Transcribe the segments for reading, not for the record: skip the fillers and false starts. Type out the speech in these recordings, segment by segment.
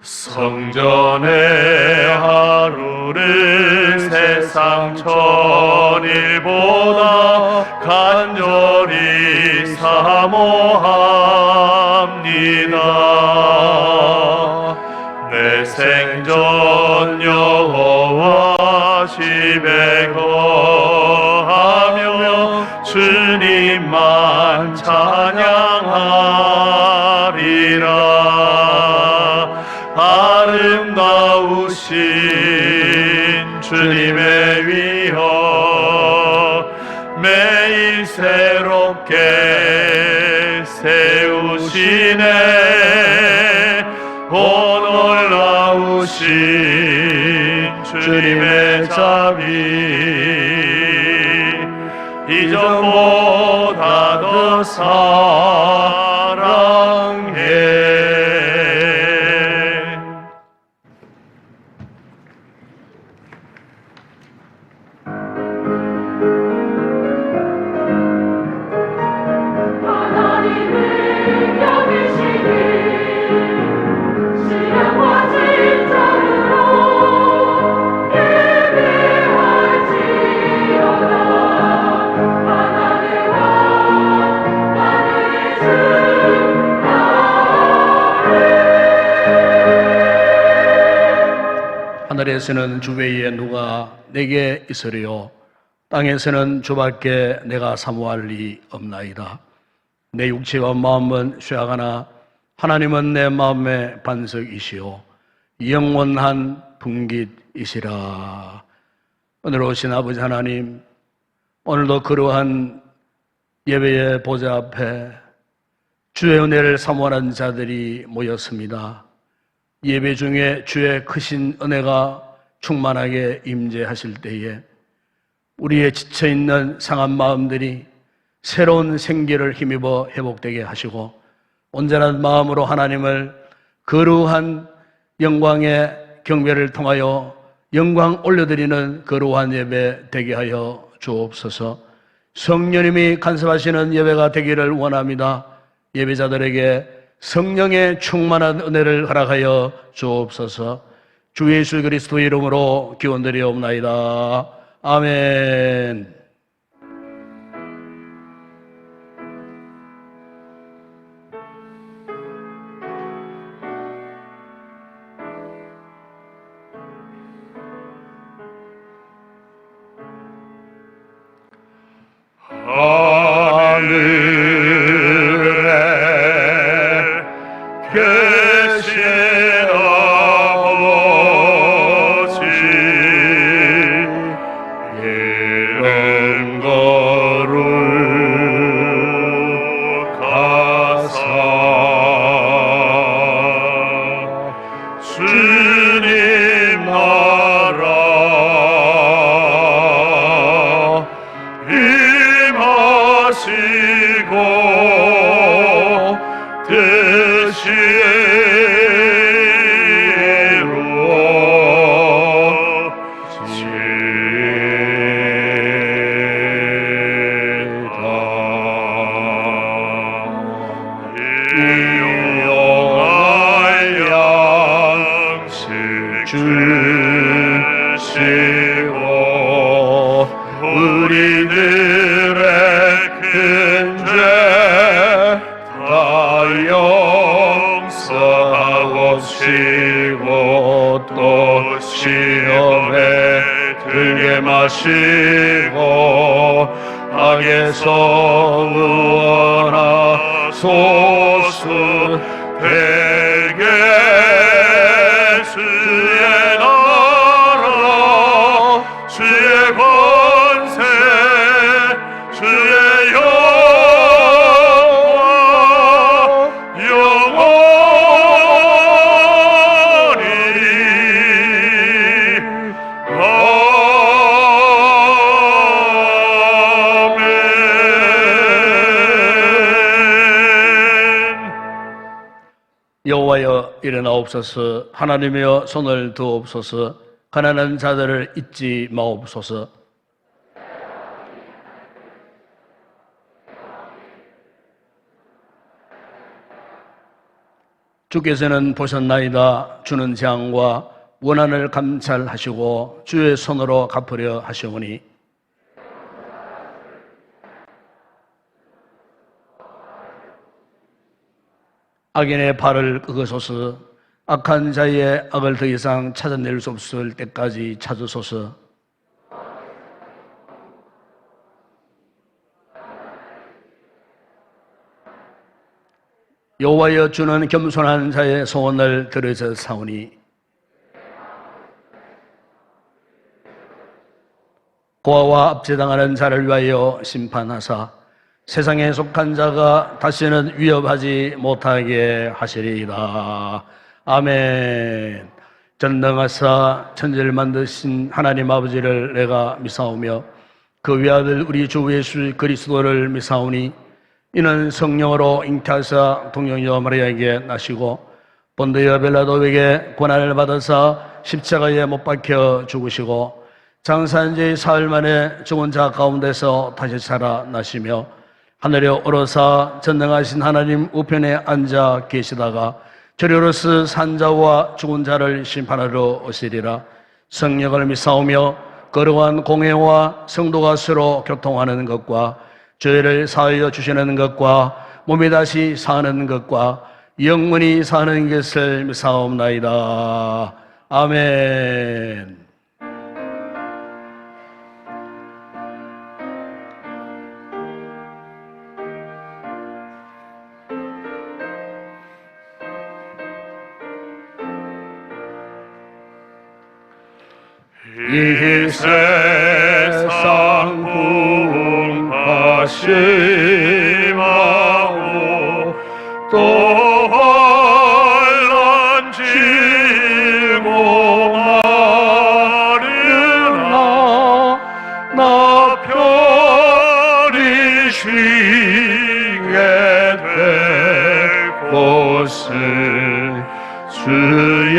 성전의 하루를 세상 천일보다 간절히 사모합니다. 내 생전 여호와 집에 거하며 주님만 찬양하리라. 아름다우신 주님의 위엄 매일 새롭게 세우시네. 오 놀라우신 주님의 자비 이전보다 더 사랑해. 하늘에서는 주 외에 누가 내게 있으리요 땅에서는 주밖에 내가 사모할 리 없나이다. 내 육체와 마음은 쇠하거나 하나님은 내 마음의 반석이시요 영원한 분깃이시라. 오늘 오신 아버지 하나님, 오늘도 그러한 예배의 보좌 앞에 주의 은혜를 사모하는 자들이 모였습니다. 예배 중에 주의 크신 은혜가 충만하게 임재하실 때에 우리의 지쳐있는 상한 마음들이 새로운 생기를 힘입어 회복되게 하시고 온전한 마음으로 하나님을 거룩한 영광의 경배를 통하여 영광 올려드리는 거룩한 예배 되게 하여 주옵소서. 성령님이 간섭하시는 예배가 되기를 원합니다. 예배자들에게 성령의 충만한 은혜를 허락하여 주옵소서. 주 예수 그리스도의 이름으로 기원드리옵나이다. 아멘. 마시고 악에서 구원하소서. 되게 주의 나라 주의 권세 주의 영광 영원히 여호와여 일어나옵소서. 하나님이여 손을 드옵소서. 가난한 자들을 잊지 마옵소서. 주께서는 보셨나이다. 주는 재앙과 원한을 감찰하시고 주의 손으로 갚으려 하시오니 악인의 발을 끄소서. 악한 자의 악을 더 이상 찾아낼 수 없을 때까지 찾으소서. 여호와여, 주는 겸손한 자의 소원을 들으셨사오니 고아와 압제당하는 자를 위하여 심판하사 세상에 속한 자가 다시는 위협하지 못하게 하시리이다. 아멘. 전능하사 천지를 만드신 하나님 아버지를 내가 믿사오며 그 외아들 우리 주 예수 그리스도를 믿사오니 이는 성령으로 잉태하사 동정녀 마리아에게 나시고 본디오 빌라도에게 고난을 받아사 십자가에 못 박혀 죽으시고 장사한 지 사흘 만에 죽은 자 가운데서 다시 살아나시며 하늘에 오르사 전능하신 하나님 우편에 앉아 계시다가 저리로서 산자와 죽은 자를 심판하러 오시리라. 성령을 믿사오며 거룩한 공회와 성도가 서로 교통하는 것과 죄를 사하여 주시는 것과 몸이 다시 사는 것과 영원히 사는 것을 믿사옵나이다. 아멘. 이 세상 분파심하고 또 환난 지고 마르나 나 편히 쉬게 될 곳을 주의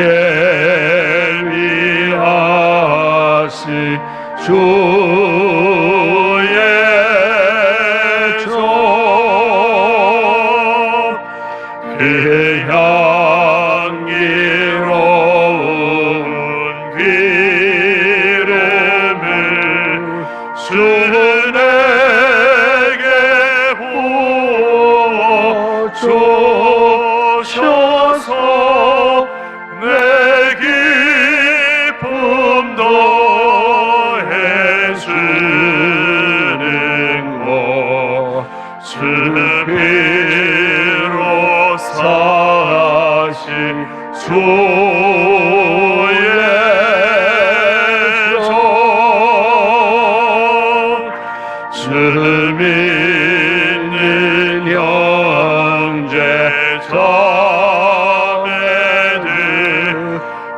주의 종 그 향기로운 기름을 주는 내게 부어 주셔서 내 기쁨도 피로 사신 주의 종 주를 믿는 형제 자매들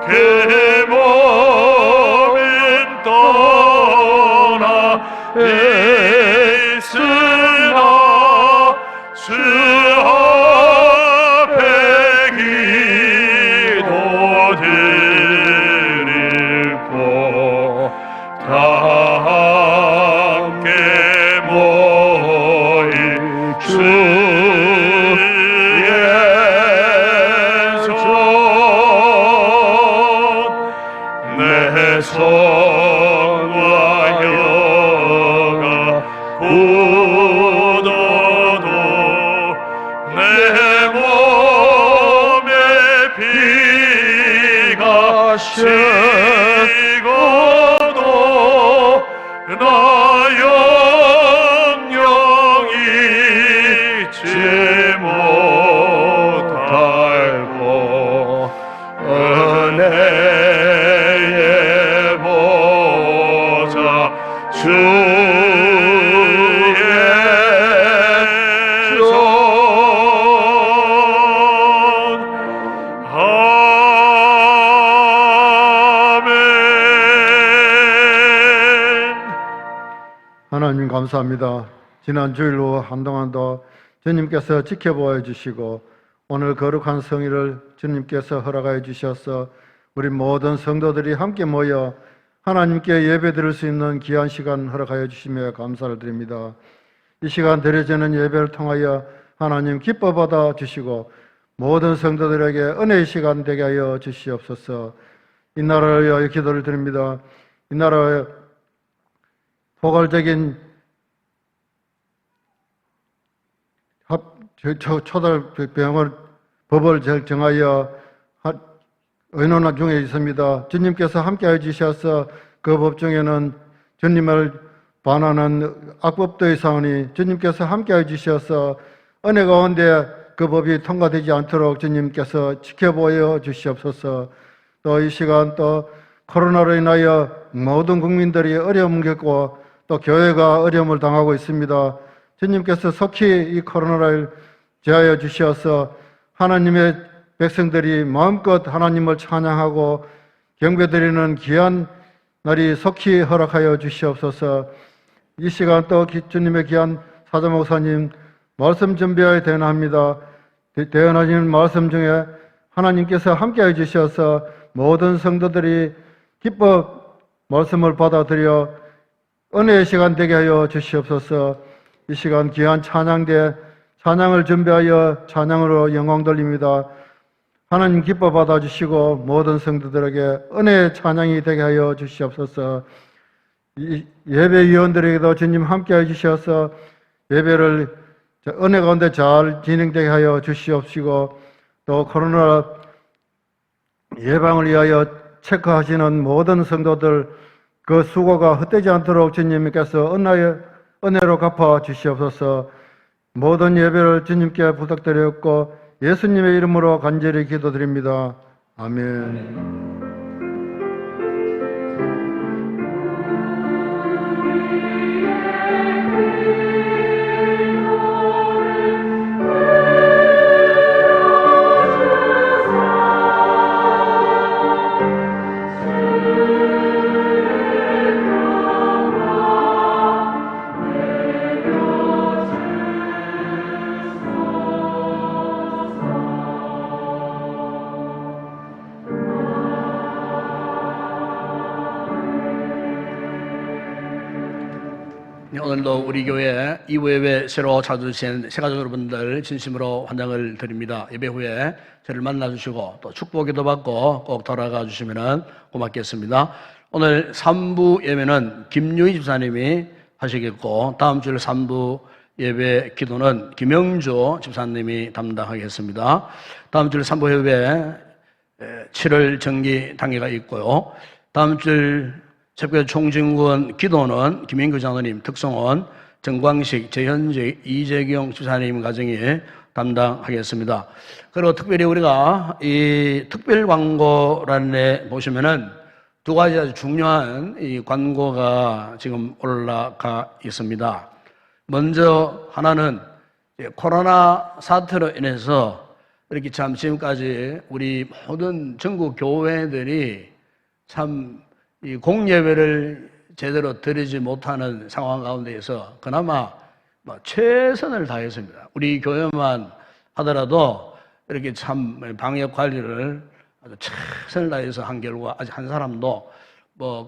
그 몸은 떠나 있으나 주 앞에 기도드리고 다 함께 모인 주의 종 내 손과 혀가 굳어도 내 몸에 피가 식어도 나 영영 잊지 못하고 은혜의 보좌 주의 종 하나님 감사합니다. 지난 주일로 한동안도 주님께서 지켜보아 주시고 오늘 거룩한 성일을 주님께서 허락하여 주셔서 우리 모든 성도들이 함께 모여 하나님께 예배드릴 수 있는 귀한 시간 허락하여 주시며 감사를 드립니다. 이 시간 드려지는 예배를 통하여 하나님 기뻐 받아 주시고 모든 성도들에게 은혜의 시간 되게 하여 주시옵소서. 이 나라를 위하여 기도를 드립니다. 이 나라의 포괄적인 초달병을 법을 정하여 의논 중에 있습니다. 주님께서 함께해 주셔서 그 법 중에는 주님을 반하는 악법도 있사오니 주님께서 함께해 주셔서 은혜 가운데 그 법이 통과되지 않도록 주님께서 지켜보여 주시옵소서. 또 이 시간 또 코로나로 인하여 모든 국민들이 어려움을 겪고 또 교회가 어려움을 당하고 있습니다. 주님께서 속히 이 코로나를 제하여 주시어서 하나님의 백성들이 마음껏 하나님을 찬양하고 경배드리는 귀한 날이 속히 허락하여 주시옵소서. 이 시간 또 주님의 귀한 사자목사님 말씀 준비하여 대언합니다. 대언하시는 말씀 중에 하나님께서 함께해 주셔서 모든 성도들이 기뻐 말씀을 받아들여 은혜의 시간 되게 하여 주시옵소서. 이 시간 귀한 찬양을 준비하여 찬양으로 영광 돌립니다. 하나님 기뻐 받아주시고 모든 성도들에게 은혜의 찬양이 되게 하여 주시옵소서. 이 예배위원들에게도 주님 함께해 주셔서 예배를 은혜 가운데 잘 진행되게 하여 주시옵시고 또 코로나 예방을 위하여 체크하시는 모든 성도들 그 수고가 헛되지 않도록 주님께서 은혜로 갚아 주시옵소서. 모든 예배를 주님께 부탁드렸고 예수님의 이름으로 간절히 기도드립니다. 아멘. 오늘도 우리 교회 이부 예배 새로 찾아주신 새가족 여러분들 진심으로 환영을 드립니다. 예배 후에 저를 만나주시고 또 축복기도 받고 꼭 돌아가 주시면 고맙겠습니다. 오늘 3부 예배는 김유희 집사님이 하시겠고 다음 주 3부 예배 기도는 김영주 집사님이 담당하겠습니다. 다음 주 3부 예배 7월 정기 당회가 있고요. 다음 주 새벽 총진군 기도는 김인규 장로님, 특성원, 정광식, 재현직, 이재경 집사님 가정이 담당하겠습니다. 그리고 특별히 우리가 이 특별 광고란에 보시면은 두 가지 아주 중요한 이 광고가 지금 올라가 있습니다. 먼저 하나는 코로나 사태로 인해서 이렇게 참 지금까지 우리 모든 전국 교회들이 참 이 공예배를 제대로 드리지 못하는 상황 가운데에서 그나마 최선을 다했습니다. 우리 교회만 하더라도 이렇게 참 방역 관리를 아주 최선을 다해서 한 결과 아직 한 사람도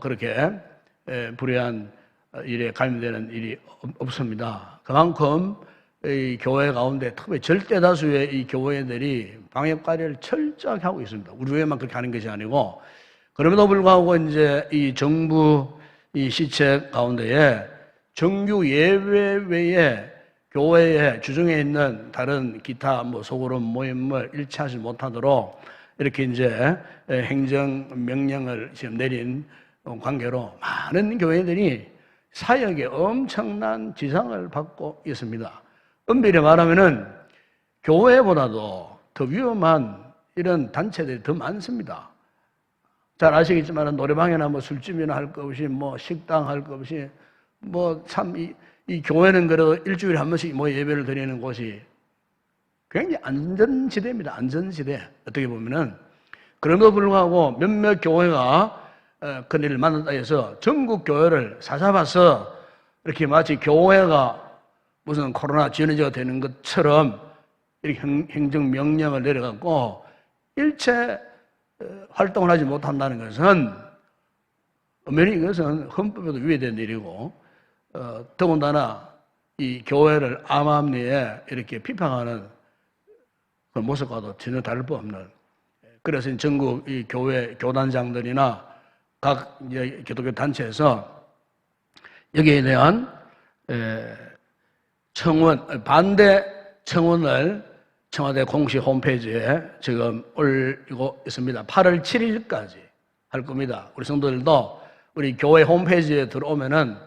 그렇게 불의한 일에 감염되는 일이 없습니다. 그만큼 이 교회 가운데 특히 절대 다수의 이 교회들이 방역 관리를 철저하게 하고 있습니다. 우리 교회만 그렇게 하는 것이 아니고 그럼에도 불구하고 이제 이 정부 이 시책 가운데에 정규 예배 외에 교회에 주중에 있는 다른 기타 소그룹 모임을 일치하지 못하도록 이렇게 이제 행정 명령을 지금 내린 관계로 많은 교회들이 사역에 엄청난 지장을 받고 있습니다. 엄밀히 말하면은 교회보다도 더 위험한 이런 단체들이 더 많습니다. 잘 아시겠지만 노래방이나 술집이나 할 것 없이 식당 할 것 없이 참 이 교회는 그래도 일주일에 한 번씩 예배를 드리는 곳이 굉장히 안전지대입니다. 안전지대. 어떻게 보면은 그럼에도 불구하고 몇몇 교회가 그들을 만났다 해서 전국 교회를 사잡아서 이렇게 마치 교회가 무슨 코로나 전염자가 되는 것처럼 이렇게 행정 명령을 내려갖고 일체 활동을 하지 못한다는 것은 엄연히 이것은 헌법에도 위배된 일이고 더군다나 이 교회를 암암리에 이렇게 비판하는 그 모습과도 전혀 다를 바 없는. 그래서 전국 이 교회 교단장들이나 각 이제 기독교 단체에서 여기에 대한 반대 청원을 청와대 공식 홈페이지에 지금 올리고 있습니다. 8월 7일까지 할 겁니다. 우리 성도들도 우리 교회 홈페이지에 들어오면은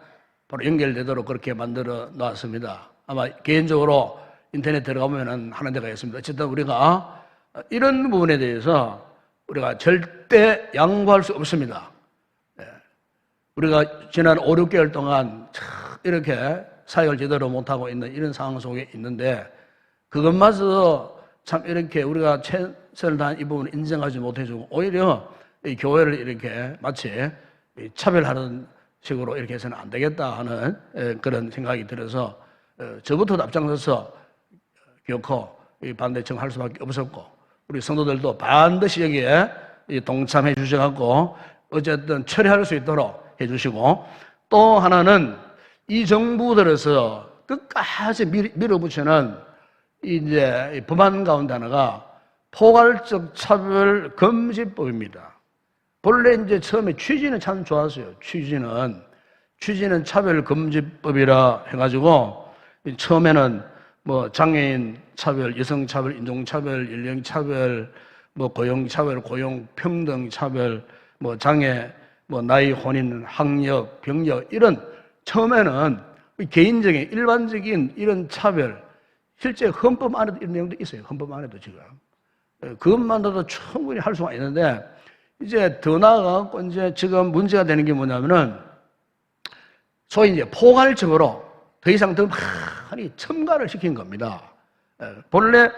바로 연결되도록 그렇게 만들어 놨습니다. 아마 개인적으로 인터넷 들어가면은 하는 데가 있습니다. 어쨌든 우리가 이런 부분에 대해서 우리가 절대 양보할 수 없습니다. 우리가 지난 5, 6개월 동안 이렇게 사역을 제대로 못하고 있는 이런 상황 속에 있는데 그것마저 참 이렇게 우리가 최선을 다한 이 부분을 인정하지 못해주고 오히려 이 교회를 이렇게 마치 차별하는 식으로 이렇게 해서는 안 되겠다 하는 그런 생각이 들어서 저부터 앞장서서 결코 반대청 할 수밖에 없었고 우리 성도들도 반드시 여기에 동참해 주셔갖고 어쨌든 처리할 수 있도록 해주시고 또 하나는 이 정부 들어서 끝까지 밀어붙이는 이제 법안 가운데 하나가 포괄적 차별 금지법입니다. 본래 이제 처음에 취지는 참 좋았어요. 취지는 차별 금지법이라 해가지고 처음에는 뭐 장애인 차별, 여성 차별, 인종 차별, 연령 차별, 뭐 고용 차별, 고용 평등 차별, 뭐 장애, 뭐 나이, 혼인, 학력, 병력 이런 처음에는 개인적인 일반적인 이런 차별 실제 헌법 안에도 이런 내용도 있어요. 헌법 안에도 지금 그것만으로도 충분히 할 수가 있는데 이제 더 나아가고 이제 지금 문제가 되는 게 뭐냐면은 소위 이제 포괄적으로 더 이상 더 많이 첨가를 시킨 겁니다. 본래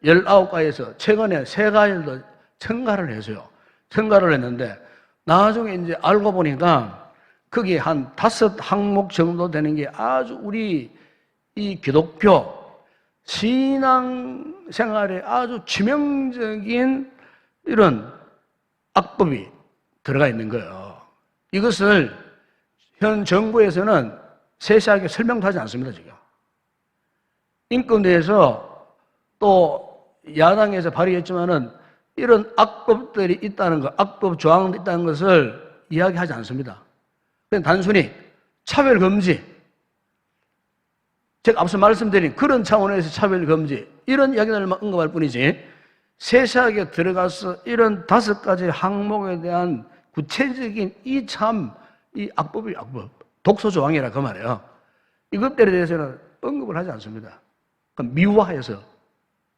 19가에서 최근에 3가지를 더 첨가를 했어요. 첨가를 했는데 나중에 이제 알고 보니까 거기에 한 5항목 정도 되는 게 아주 우리 이 기독교 신앙 생활에 아주 치명적인 이런 악법이 들어가 있는 거예요. 이것을 현 정부에서는 세세하게 설명도 하지 않습니다, 지금. 인권대에서 또 야당에서 발의했지만은 이런 악법들이 있다는 것, 악법 조항이 있다는 것을 이야기하지 않습니다. 그냥 단순히 차별금지, 제가 앞서 말씀드린 그런 차원에서 차별금지, 이런 이야기들만 언급할 뿐이지, 세세하게 들어가서 이런 5가지 항목에 대한 구체적인 이 악법이 악법, 독소조항이라 그 말이에요. 이것들에 대해서는 언급을 하지 않습니다. 그럼 미화해서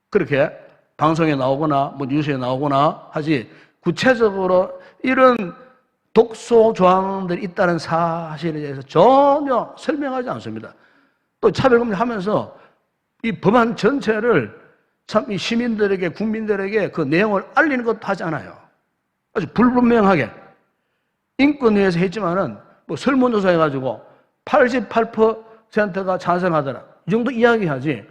그렇게 방송에 나오거나 뭐 뉴스에 나오거나 하지 구체적으로 이런 독소조항들이 있다는 사실에 대해서 전혀 설명하지 않습니다. 또 차별금지 하면서 이 법안 전체를 참 이 시민들에게, 국민들에게 그 내용을 알리는 것도 하지 않아요. 아주 불분명하게. 인권위에서 했지만은 뭐 설문조사 해가지고 88%가 찬성하더라. 이 정도 이야기하지.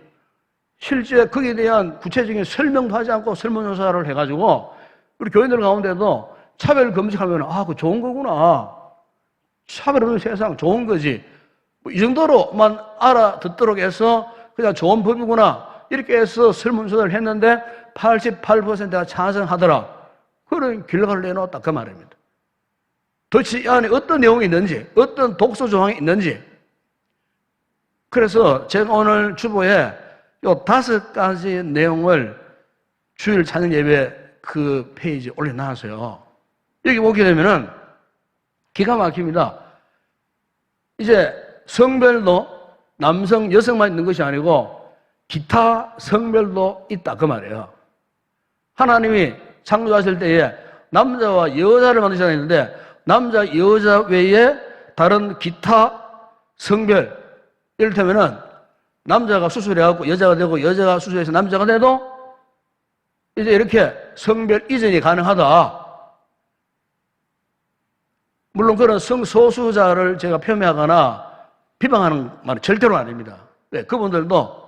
실제 거기에 대한 구체적인 설명도 하지 않고 설문조사를 해가지고 우리 교인들 가운데도 차별 금지하면 그거 좋은 거구나. 차별 없는 세상 좋은 거지. 뭐 이 정도로만 알아듣도록 해서 그냥 좋은 법이구나. 이렇게 해서 설문조사를 했는데 88%가 찬성하더라. 그런 결과를 내놓았다. 그 말입니다. 도대체 이 안에 어떤 내용이 있는지, 어떤 독소 조항이 있는지. 그래서 제가 오늘 주보에 요 5가지 내용을 주일 찬양 예배 그 페이지에 올려놨어요. 여기 보게 되면은 기가 막힙니다. 이제 성별도 남성, 여성만 있는 것이 아니고 기타 성별도 있다 그 말이에요. 하나님이 창조하실 때에 남자와 여자를 만드셨는데 남자, 여자 외에 다른 기타 성별, 이를테면은 남자가 수술해갖고 여자가 되고 여자가 수술해서 남자가 돼도 이제 이렇게 성별 이전이 가능하다. 물론 그런 성소수자를 제가 폄훼하거나 비방하는 말은 절대로 아닙니다. 왜? 그분들도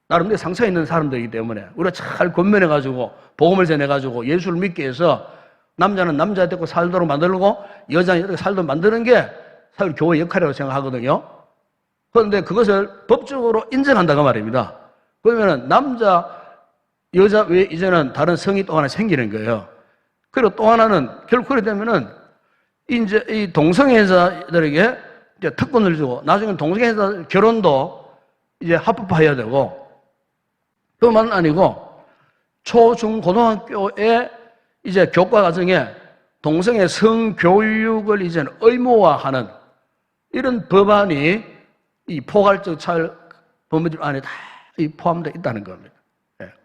나름대로 상처 있는 사람들이기 때문에 우리가 잘 권면해가지고 복음을 전해가지고 예수를 믿게 해서 남자는 남자 되고 살도록 만들고 여자는 이렇게 살도록 만드는 게 사실 교회 역할이라고 생각하거든요. 그런데 그것을 법적으로 인정한다고 말입니다. 그러면은 남자 여자 외에 이제는 다른 성이 또 하나 생기는 거예요. 그리고 또 하나는 결국 그렇게 되면은 이제 이 동성애자들에게 이제 특권을 주고 나중에 동성애자 결혼도 이제 합법화해야 되고 그뿐만 아니고 초, 중, 고등학교에 이제 교과 과정에 동성애 성교육을 이제는 의무화하는 이런 법안이 이 포괄적 차별 법률 안에 다 포함되어 있다는 겁니다.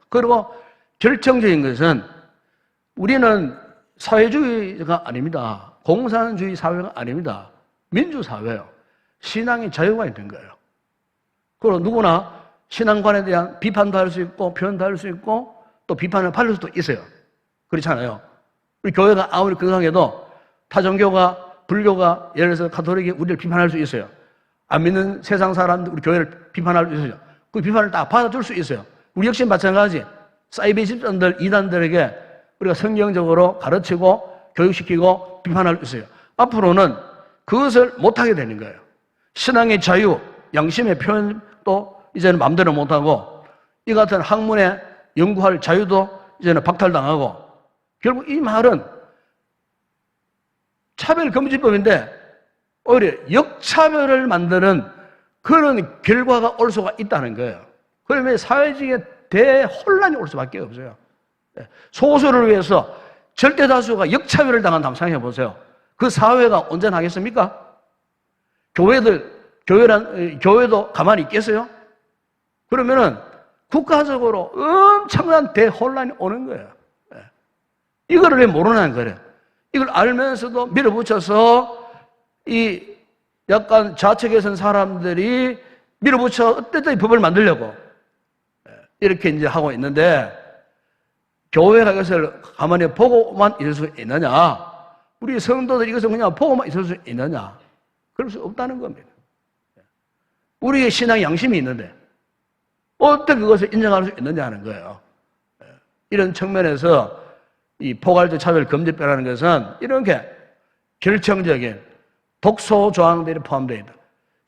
그리고 결정적인 것은 우리는 사회주의가 아닙니다. 공산주의 사회가 아닙니다. 민주사회예요. 신앙의 자유가 있는 거예요. 그리고 누구나 신앙관에 대한 비판도 할 수 있고 표현도 할 수 있고 또 비판을 받을 수도 있어요. 그렇잖아요. 우리 교회가 아무리 건강해도 타종교가 불교가 예를 들어서 가톨릭이 우리를 비판할 수 있어요. 안 믿는 세상 사람들 우리 교회를 비판할 수 있어요. 그 비판을 다 받아줄 수 있어요. 우리 역시 마찬가지. 사이비 집단들, 이단들에게 우리가 성경적으로 가르치고 교육시키고 비판할 수 있어요. 앞으로는 그것을 못하게 되는 거예요. 신앙의 자유, 양심의 표현도 이제는 마음대로 못하고 이 같은 학문에 연구할 자유도 이제는 박탈당하고 결국 이 말은 차별금지법인데 오히려 역차별을 만드는 그런 결과가 올 수가 있다는 거예요. 그러면 사회적인 대혼란이 올 수밖에 없어요. 소수를 위해서 절대다수가 역차별을 당한다면 생각해 보세요. 그 사회가 온전하겠습니까? 교회도 가만히 있겠어요? 그러면은 국가적으로 엄청난 대혼란이 오는 거예요. 이거를 왜 모르는 거예요? 이걸 알면서도 밀어붙여서 이 약간 좌측에 선 사람들이 밀어붙여 어쨌든 법을 만들려고 이렇게 이제 하고 있는데 교회가 이것을 가만히 보고만 있을 수 있느냐? 우리 성도들이 이것을 그냥 보고만 있을 수 있느냐? 그럴 수 없다는 겁니다. 우리의 신앙 양심이 있는데 어떻게 그것을 인정할 수 있느냐 하는 거예요. 이런 측면에서 이 포괄적 차별 금지법이라는 것은 이렇게 결정적인 독소 조항들이 포함되어 있다.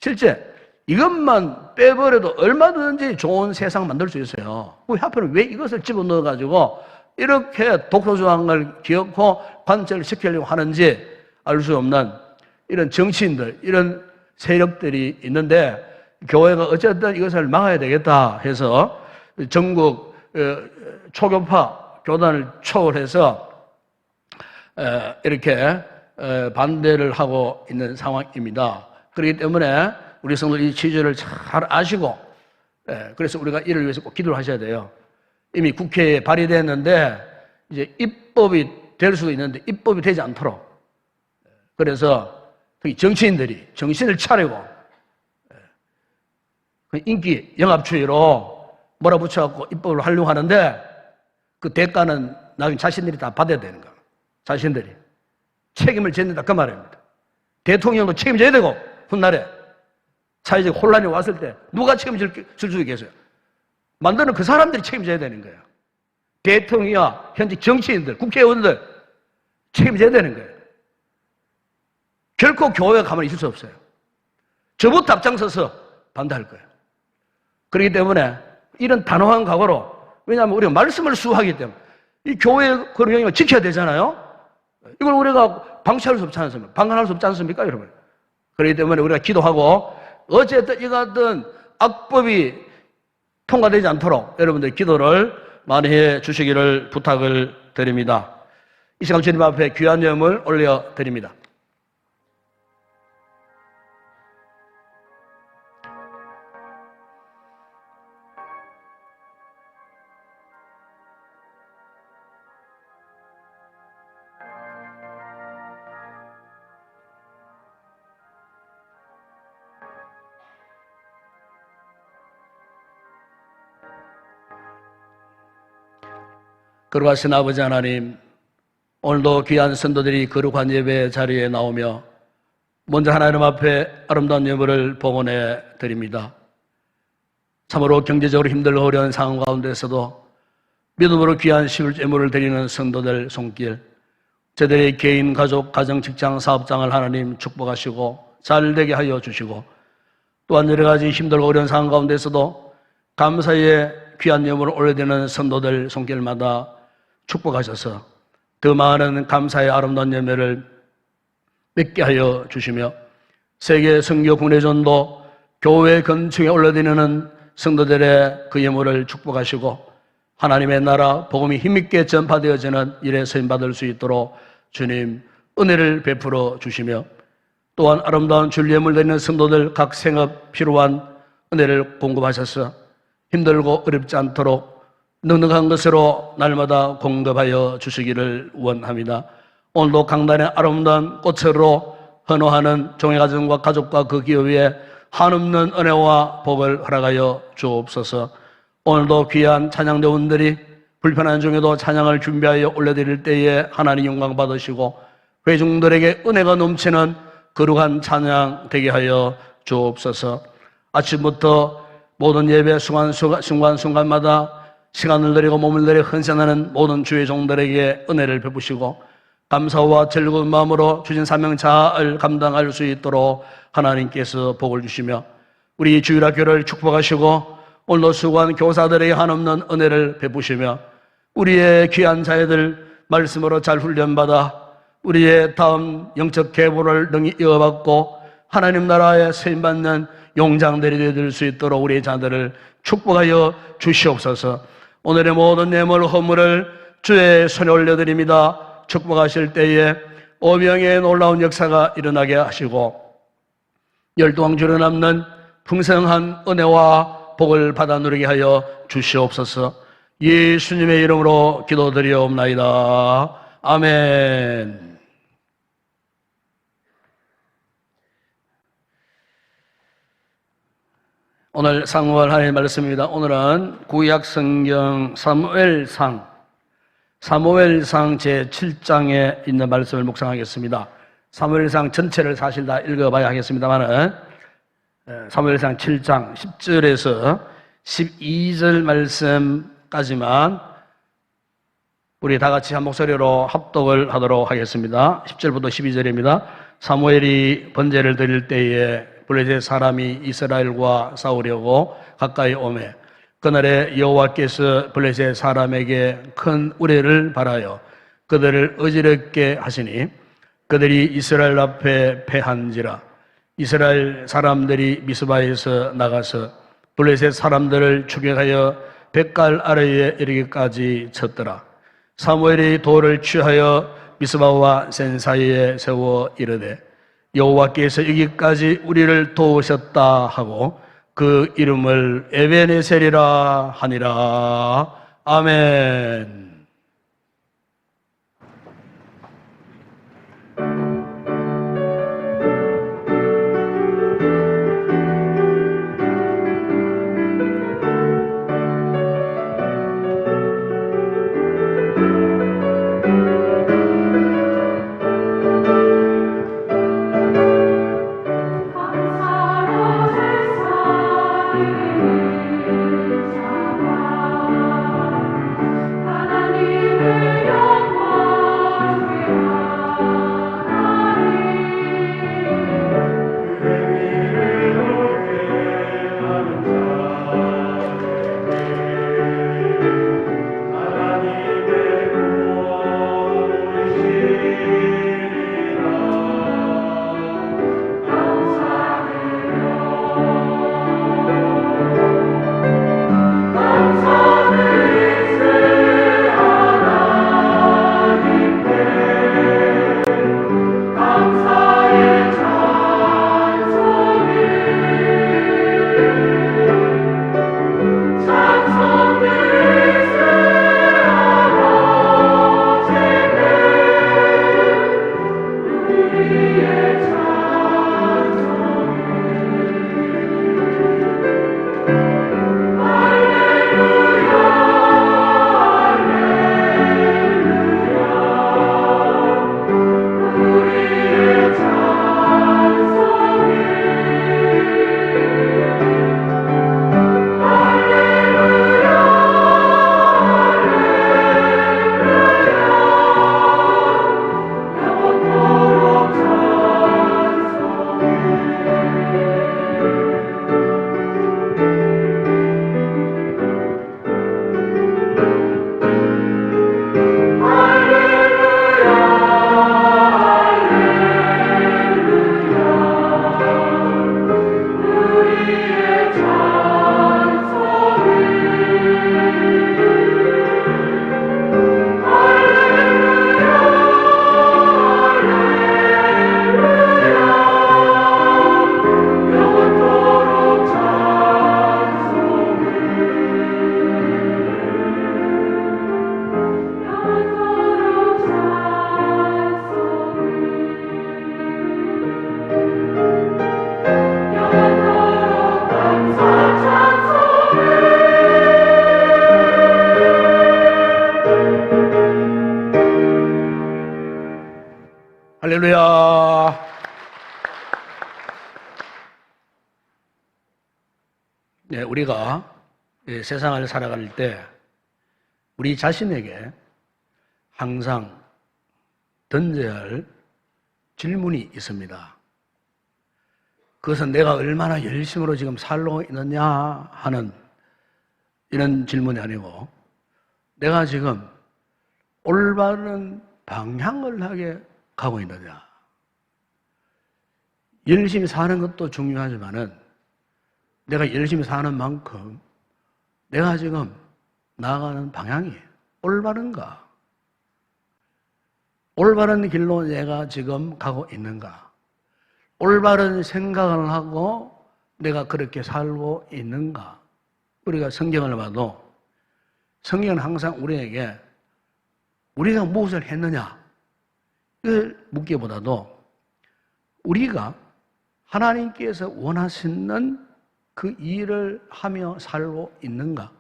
실제 이것만 빼버려도 얼마든지 좋은 세상 만들 수 있어요. 우리 하필은 왜 이것을 집어넣어가지고 이렇게 독소 조항을 기억하고 관철을 시키려고 하는지 알 수 없는 이런 정치인들, 이런 세력들이 있는데 교회가 어쨌든 이것을 막아야 되겠다 해서 전국 초교파 교단을 초월해서 이렇게 반대를 하고 있는 상황입니다. 그렇기 때문에 우리 성도들 이 취지를 잘 아시고 그래서 우리가 이를 위해서 꼭 기도를 하셔야 돼요. 이미 국회에 발의됐는데 이제 입법이 될 수도 있는데 입법이 되지 않도록 그래서 특히 정치인들이 정신을 차리고 인기 영합주의로 몰아붙여갖고 입법을 하려고 하는데 그 대가는 나중에 자신들이 다 받아야 되는 거예요. 자신들이 책임을 져야 그 말입니다. 대통령도 책임져야 되고 훗날에 사회적 혼란이 왔을 때 누가 책임질 수 있겠어요? 만드는 그 사람들이 책임져야 되는 거예요. 대통령이야 현재 정치인들, 국회의원들 책임져야 되는 거예요. 결코 교회가 가만히 있을 수 없어요. 저부터 앞장서서 반대할 거예요. 그렇기 때문에 이런 단호한 각오로 왜냐하면 우리가 말씀을 수호하기 때문에 이 교회의 거룩을 지켜야 되잖아요. 이걸 우리가 방치할 수 없지 않습니까? 방관할 수 없지 않습니까, 여러분? 그렇기 때문에 우리가 기도하고 어쨌든 이 같은 악법이 통과되지 않도록 여러분들 기도를 많이 해 주시기를 부탁을 드립니다. 이 시간 주님 앞에 귀한 예물을 올려드립니다. 거룩하신 아버지 하나님, 오늘도 귀한 성도들이 거룩한 예배 자리에 나오며 먼저 하나님 앞에 아름다운 예물을 봉헌해 드립니다. 참으로 경제적으로 힘들고 어려운 상황 가운데서도 믿음으로 귀한 예물을 드리는 성도들 손길, 저들의 개인, 가족, 가정, 직장, 사업장을 하나님 축복하시고 잘 되게 하여 주시고 또한 여러 가지 힘들고 어려운 상황 가운데서도 감사의 귀한 예물을 올려드리는 성도들 손길마다 축복하셔서 더 많은 감사의 아름다운 예배를 맺게 하여 주시며 세계 선교 국내전도 교회 근처에 올려드리는 성도들의 그 예물을 축복하시고 하나님의 나라 복음이 힘있게 전파되어지는 일에 쓰임받을 수 있도록 주님 은혜를 베풀어 주시며 또한 아름다운 줄 예물 드리는 성도들 각 생업 필요한 은혜를 공급하셔서 힘들고 어렵지 않도록 넉넉한 것으로 날마다 공급하여 주시기를 원합니다. 오늘도 강단의 아름다운 꽃으로 헌화하는 종의 가정과 가족과 그 기업에 한없는 은혜와 복을 허락하여 주옵소서. 오늘도 귀한 찬양대원들이 불편한 중에도 찬양을 준비하여 올려드릴 때에 하나님 영광 받으시고 회중들에게 은혜가 넘치는 거룩한 찬양 되게 하여 주옵소서. 아침부터 모든 예배 순간순간마다 시간을 들이고 몸을 들여 헌신하는 모든 주의 종들에게 은혜를 베푸시고 감사와 즐거운 마음으로 주신 사명 잘 감당할 수 있도록 하나님께서 복을 주시며 우리 주일학교를 축복하시고 오늘도 수고한 교사들에게 한없는 은혜를 베푸시며 우리의 귀한 자녀들 말씀으로 잘 훈련받아 우리의 다음 영적 계보를 능히 이어받고 하나님 나라에 세임받는 용장들이 될 수 있도록 우리의 자들을 축복하여 주시옵소서. 오늘의 모든 예물 허물을 주의 손에 올려드립니다. 축복하실 때에 오병의 놀라운 역사가 일어나게 하시고 열두왕주로 남는 풍성한 은혜와 복을 받아 누리게 하여 주시옵소서. 예수님의 이름으로 기도드리옵나이다. 아멘. 오늘 상고할 하나님의 말씀입니다. 오늘은 구약 성경 사무엘상 제7장에 있는 말씀을 묵상하겠습니다. 사무엘상 전체를 사실 다 읽어봐야 하겠습니다만은 사무엘상 7장 10절에서 12절 말씀까지만 우리 다 같이 한 목소리로 합독을 하도록 하겠습니다. 10절부터 12절입니다. 사무엘이 번제를 드릴 때에 블레셋 사람이 이스라엘과 싸우려고 가까이 오매 그날에 여호와께서 블레셋 사람에게 큰 우레를 발하여 그들을 어지럽게 하시니 그들이 이스라엘 앞에 패한지라. 이스라엘 사람들이 미스바에서 나가서 블레셋 사람들을 추격하여 뱃갈 아래에 이르기까지 쳤더라. 사무엘이 돌을 취하여 미스바와 센 사이에 세워 이르되 여호와께서 여기까지 우리를 도우셨다 하고 그 이름을 에베네셀이라 하니라. 아멘. 하나님 할렐루야. 네, 우리가 세상을 살아갈 때 우리 자신에게 항상 던져야 할 질문이 있습니다. 그것은 내가 얼마나 열심으로 지금 살고 있느냐 하는 이런 질문이 아니고 내가 지금 올바른 방향을 하게 가고 있느냐. 열심히 사는 것도 중요하지만은 내가 열심히 사는 만큼 내가 지금 나아가는 방향이 올바른가? 올바른 길로 내가 지금 가고 있는가? 올바른 생각을 하고 내가 그렇게 살고 있는가? 우리가 성경을 봐도 성경은 항상 우리에게 우리가 무엇을 했느냐 이걸 묻기보다도 우리가 하나님께서 원하시는 그 일을 하며 살고 있는가?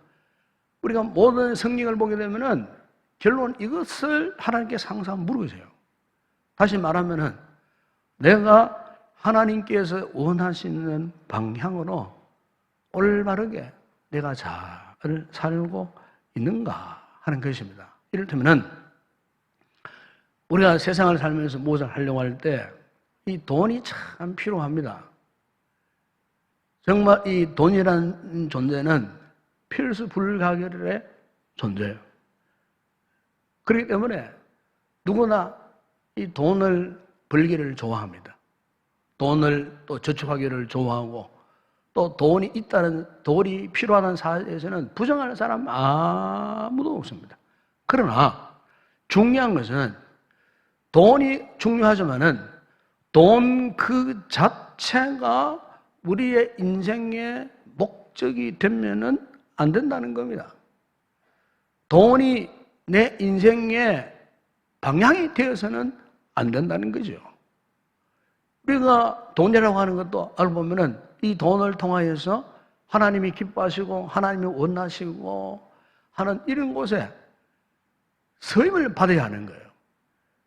우리가 모든 성경을 보게 되면은 결론 이것을 하나님께서 항상 물으세요. 다시 말하면은 내가 하나님께서 원하시는 방향으로 올바르게 내가 잘 살고 있는가 하는 것입니다. 이를테면은 우리가 세상을 살면서 무엇을 하려고 할 때 이 돈이 참 필요합니다. 정말 이 돈이라는 존재는 필수 불가결의 존재예요. 그렇기 때문에 누구나 이 돈을 벌기를 좋아합니다. 돈을 또 저축하기를 좋아하고 또 돈이 있다는, 돈이 필요하다는 사실에서는 부정하는 사람 아무도 없습니다. 그러나 중요한 것은 돈이 중요하지만은 돈 그 자체가 우리의 인생의 목적이 되면은 안 된다는 겁니다. 돈이 내 인생의 방향이 되어서는 안 된다는 거죠. 우리가 돈이라고 하는 것도 알고 보면은 이 돈을 통하여서 하나님이 기뻐하시고 하나님이 원하시고 하는 이런 곳에 서임을 받아야 하는 거예요.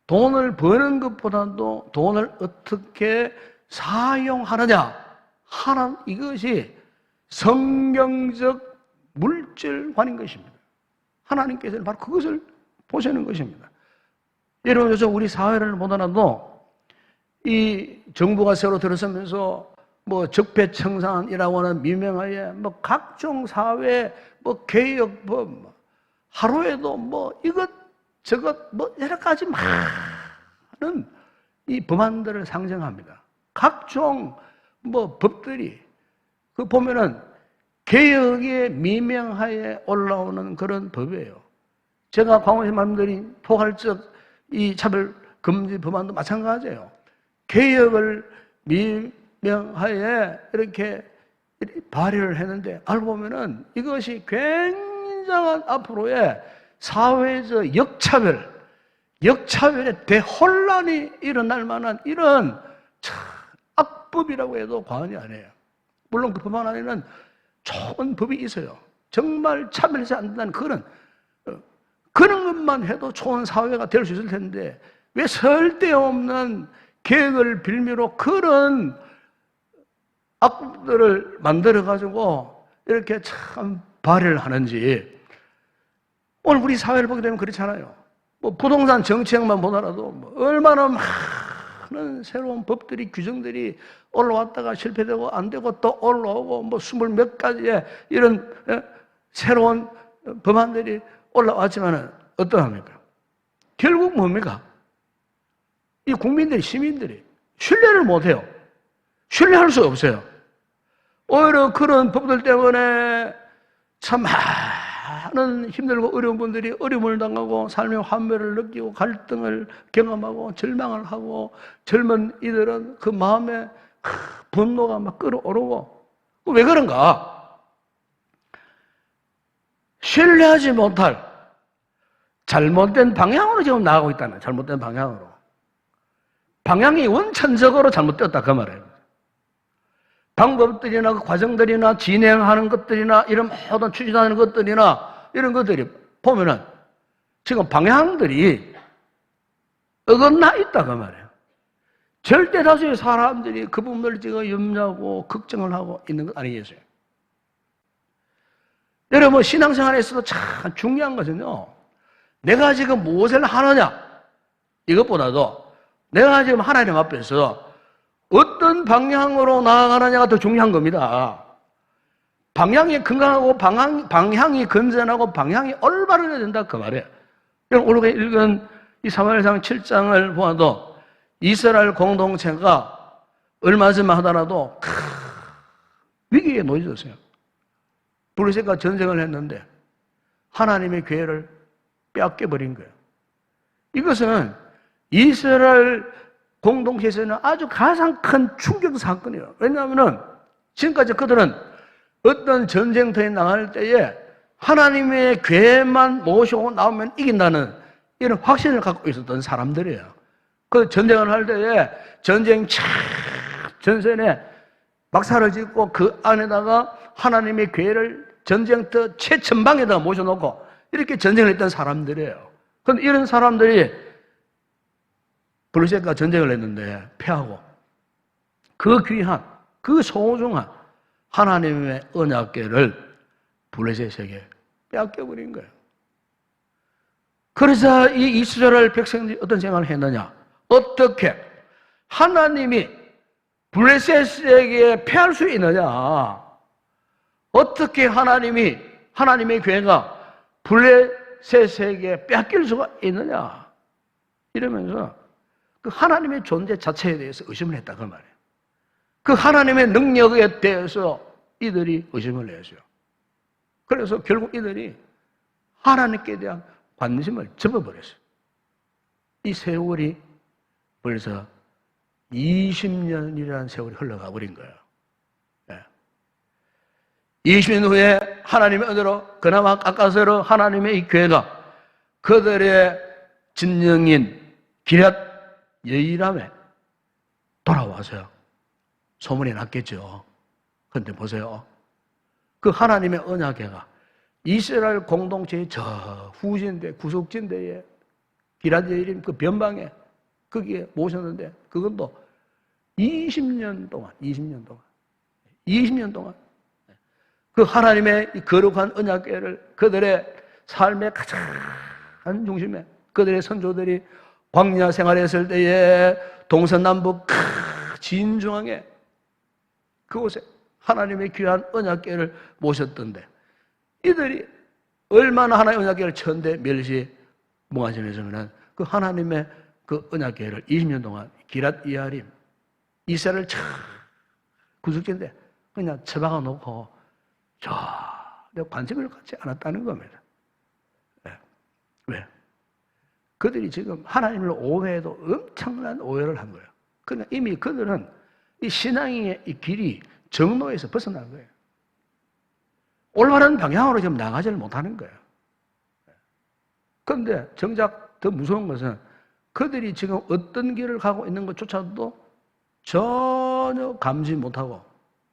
돈을 버는 것보다도 돈을 어떻게 사용하느냐 하는 이것이 성경적 물질관인 것입니다. 하나님께서는 바로 그것을 보시는 것입니다. 여러분, 요즘 우리 사회를 보더라도 이 정부가 새로 들어서면서 뭐 적폐청산이라고 하는 미명하에 뭐 각종 사회 뭐 개혁법 하루에도 뭐 이것 저것 뭐 여러 가지 많은 이 법안들을 상정합니다. 각종 뭐 법들이 그 보면은 개혁의 미명하에 올라오는 그런 법이에요. 제가 광화문에 말씀드린 포괄적 이 차별 금지 법안도 마찬가지예요. 개혁을 미명하에 이렇게 발의를 했는데 알고 보면은 이것이 굉장한 앞으로의 사회적 역차별의 대혼란이 일어날 만한 이런 악법이라고 해도 과언이 아니에요. 물론 그 법안 안에는 좋은 법이 있어요. 정말 차별하지 않는다는 그런 것만 해도 좋은 사회가 될 수 있을 텐데 왜 쓸데없는 계획을 빌미로 그런 악법들을 만들어가지고 이렇게 참 발의를 하는지. 오늘 우리 사회를 보게 되면 그렇잖아요. 뭐 부동산 정책만 보더라도 뭐 얼마나 많은 새로운 법들이 규정들이 올라왔다가 실패되고 안 되고 또 올라오고 뭐 20몇 가지의 이런 새로운 법안들이 올라왔지만은 어떠합니까? 결국 뭡니까? 이 국민들이, 시민들이 신뢰를 못해요. 신뢰할 수 없어요. 오히려 그런 법들 때문에 참 많은 힘들고 어려운 분들이 어려움을 당하고 삶의 환멸을 느끼고 갈등을 경험하고 절망을 하고 젊은 이들은 그 마음에 분노가 막 끓어오르고 왜 그런가? 신뢰하지 못할 잘못된 방향으로 지금 나가고 있다는, 잘못된 방향으로. 방향이 원천적으로 잘못되었다 그 말이에요. 방법들이나 그 과정들이나 진행하는 것들이나 이런 모든 추진하는 것들이나 이런 것들이 보면은 지금 방향들이 어긋나 있다 그 말이에요. 절대 다수의 사람들이 그 부분을 지금 염려하고 걱정을 하고 있는 것 아니겠어요? 여러분, 신앙생활에서도 참 중요한 것은요, 내가 지금 무엇을 하느냐, 이것보다도 내가 지금 하나님 앞에서 어떤 방향으로 나아가느냐가 더 중요한 겁니다. 방향이 건강하고 방향이 건전하고 방향이 올바르게 된다, 그 말이에요. 여러분, 오늘 읽은 이 사무엘상 7장을 보아도 이스라엘 공동체가 얼마 전만 하더라도 위기에 놓여졌어요. 블레셋과 전쟁을 했는데 하나님의 기회를 빼앗겨버린 거예요. 이것은 이스라엘 공동체에서는 아주 가장 큰 충격 사건이에요. 왜냐하면 지금까지 그들은 어떤 전쟁터에 나갈 때에 하나님의 기회만 모시고 나오면 이긴다는 이런 확신을 갖고 있었던 사람들이에요. 그 전쟁을 할 때에 전쟁 전선에 막사를 짓고 그 안에다가 하나님의 기회를 전쟁터 최전방에다가 모셔놓고 이렇게 전쟁을 했던 사람들이에요. 그런데 이런 사람들이 블레셋과 전쟁을 했는데 패하고 그 귀한, 그 소중한 하나님의 언약궤를 블레셋에게 빼앗겨버린 거예요. 그래서 이 이스라엘 백성들이 어떤 생각을 했느냐? 어떻게 하나님이 블레셋에게 패할 수 있느냐? 어떻게 하나님의 교회가 블레셋에게 빼앗길 수가 있느냐? 이러면서 그 하나님의 존재 자체에 대해서 의심을 했다, 그 말이에요. 그 하나님의 능력에 대해서 이들이 의심을 했어요. 그래서 결국 이들이 하나님께 대한 관심을 접어버렸어요. 이 세월이 벌써 20년이라는 세월이 흘러가 버린 거예요. 20년 후에 하나님의 은혜로 그나마 가까스로 하나님의 이 교회가 그들의 진영인 기럇 여이람에 돌아와서요. 소문이 났겠죠. 그런데 보세요. 그 하나님의 언약궤가 이스라엘 공동체의 저 후진대, 구석진대에 기럇 여이림 그 변방에 거기에 모셨는데 그것도 20년 동안 그 하나님의 이 거룩한 언약궤를 그들의 삶의 가장 중심에 그들의 선조들이 광야 생활했을 때에 동서남북 진중앙에 그곳에 하나님의 귀한 언약궤를 모셨던데 이들이 얼마나 하나님의 언약궤를 천대 멸시 몽하심에서는 그 하나님의 그 언약궤를 20년 동안 기럇 여이림 이스라엘 구석진데 그냥 처박아 놓고 관심을 갖지 않았다는 겁니다. 왜? 그들이 지금 하나님을 오해해도 엄청난 오해를 한 거예요. 그러니까 이미 그들은 이 신앙의 이 길이 정로에서 벗어난 거예요. 올바른 방향으로 지금 나가지를 못하는 거예요. 그런데 정작 더 무서운 것은 그들이 지금 어떤 길을 가고 있는 것조차도 전혀 감지 못하고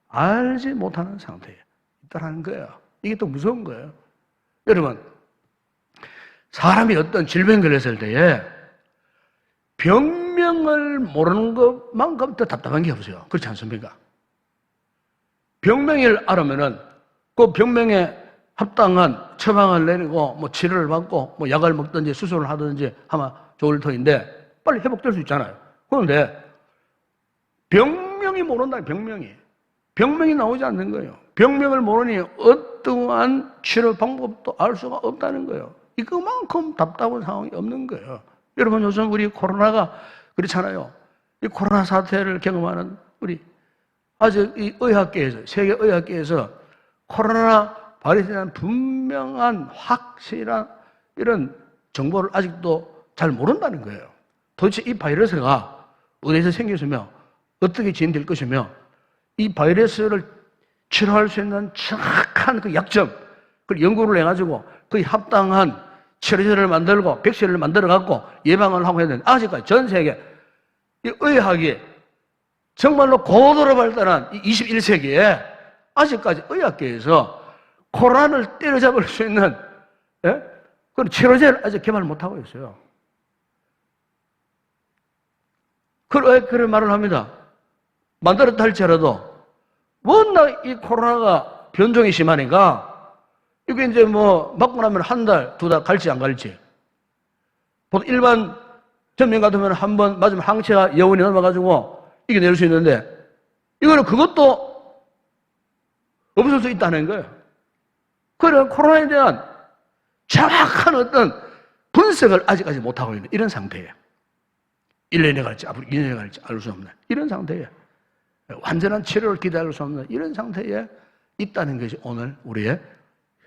알지 못하는 상태에 있다는 거예요. 이게 또 무서운 거예요. 여러분, 사람이 어떤 질병 걸렸을 때에 병명을 모르는 것만큼 더 답답한 게 없어요. 그렇지 않습니까? 병명을 알으면은 그 병명에 합당한 처방을 내리고 뭐 치료를 받고 뭐 약을 먹든지 수술을 하든지 하면 좋을 터인데 빨리 회복될 수 있잖아요. 그런데 병명이 모른다, 병명이 나오지 않는 거예요. 병명을 모르니 어떠한 치료 방법도 알 수가 없다는 거예요. 이거만큼 답답한 상황이 없는 거예요. 여러분, 요즘 우리 코로나가 그렇잖아요. 이 코로나 사태를 경험하는 우리 아직 이 의학계에서, 세계 의학계에서 코로나 바이러스에 대한 분명한 확실한 이런 정보를 아직도 잘 모른다는 거예요. 도대체 이 바이러스가 어디서 생겼으며 어떻게 진행될 것이며 이 바이러스를 치료할 수 있는 정확한 그 약점, 그 연구를 해가지고 그 합당한 치료제를 만들고 백신을 만들어갖고 예방을 하고 해야 되는데 아직까지 전 세계 이 의학이 정말로 고도로 발달한 이 21세기에 아직까지 의학계에서 코로나를 때려잡을 수 있는 그런 치료제를 아직 개발 못하고 있어요. 그런 말을 합니다. 만들었다 할지라도 워낙 이 코로나가 변종이 심하니까 이게 이제 뭐 맞고 나면 한 달, 두 달 갈지 안 갈지. 보통 일반 전면 같으면 한 번 맞으면 항체가 여운이 넘어가지고 이겨낼 수 있는데 이거는 그것도 없을 수 있다는 거예요. 그런 코로나에 대한 정확한 어떤 분석을 아직까지 못하고 있는 이런 상태예요. 1년이 갈지 앞으로 2년이 갈지 알 수 없는 이런 상태예요. 완전한 치료를 기다릴 수 없는 이런 상태에 있다는 것이 오늘 우리의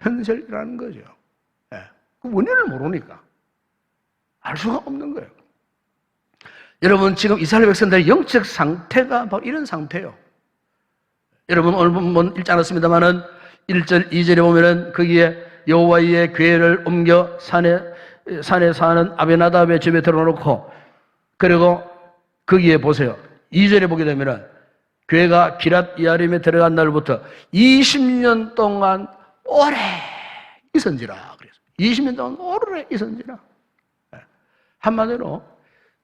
현실이라는 거죠. 그 원인을 모르니까 알 수가 없는 거예요. 여러분 지금 이스라엘 백성들의 영적 상태가 바로 이런 상태예요. 여러분 오늘 본문 읽지 않았습니다만은 1절, 2절에 보면은 거기에 여호와의 궤를 옮겨 산에 사는 아베나답의 집에 들어놓고 그리고 거기에 보세요. 2절에 보게 되면은 궤가 기랏 이아림에 들어간 날부터 20년 동안 오래 있은지라 그랬어요. 20년 동안 오래 있은지라. 한마디로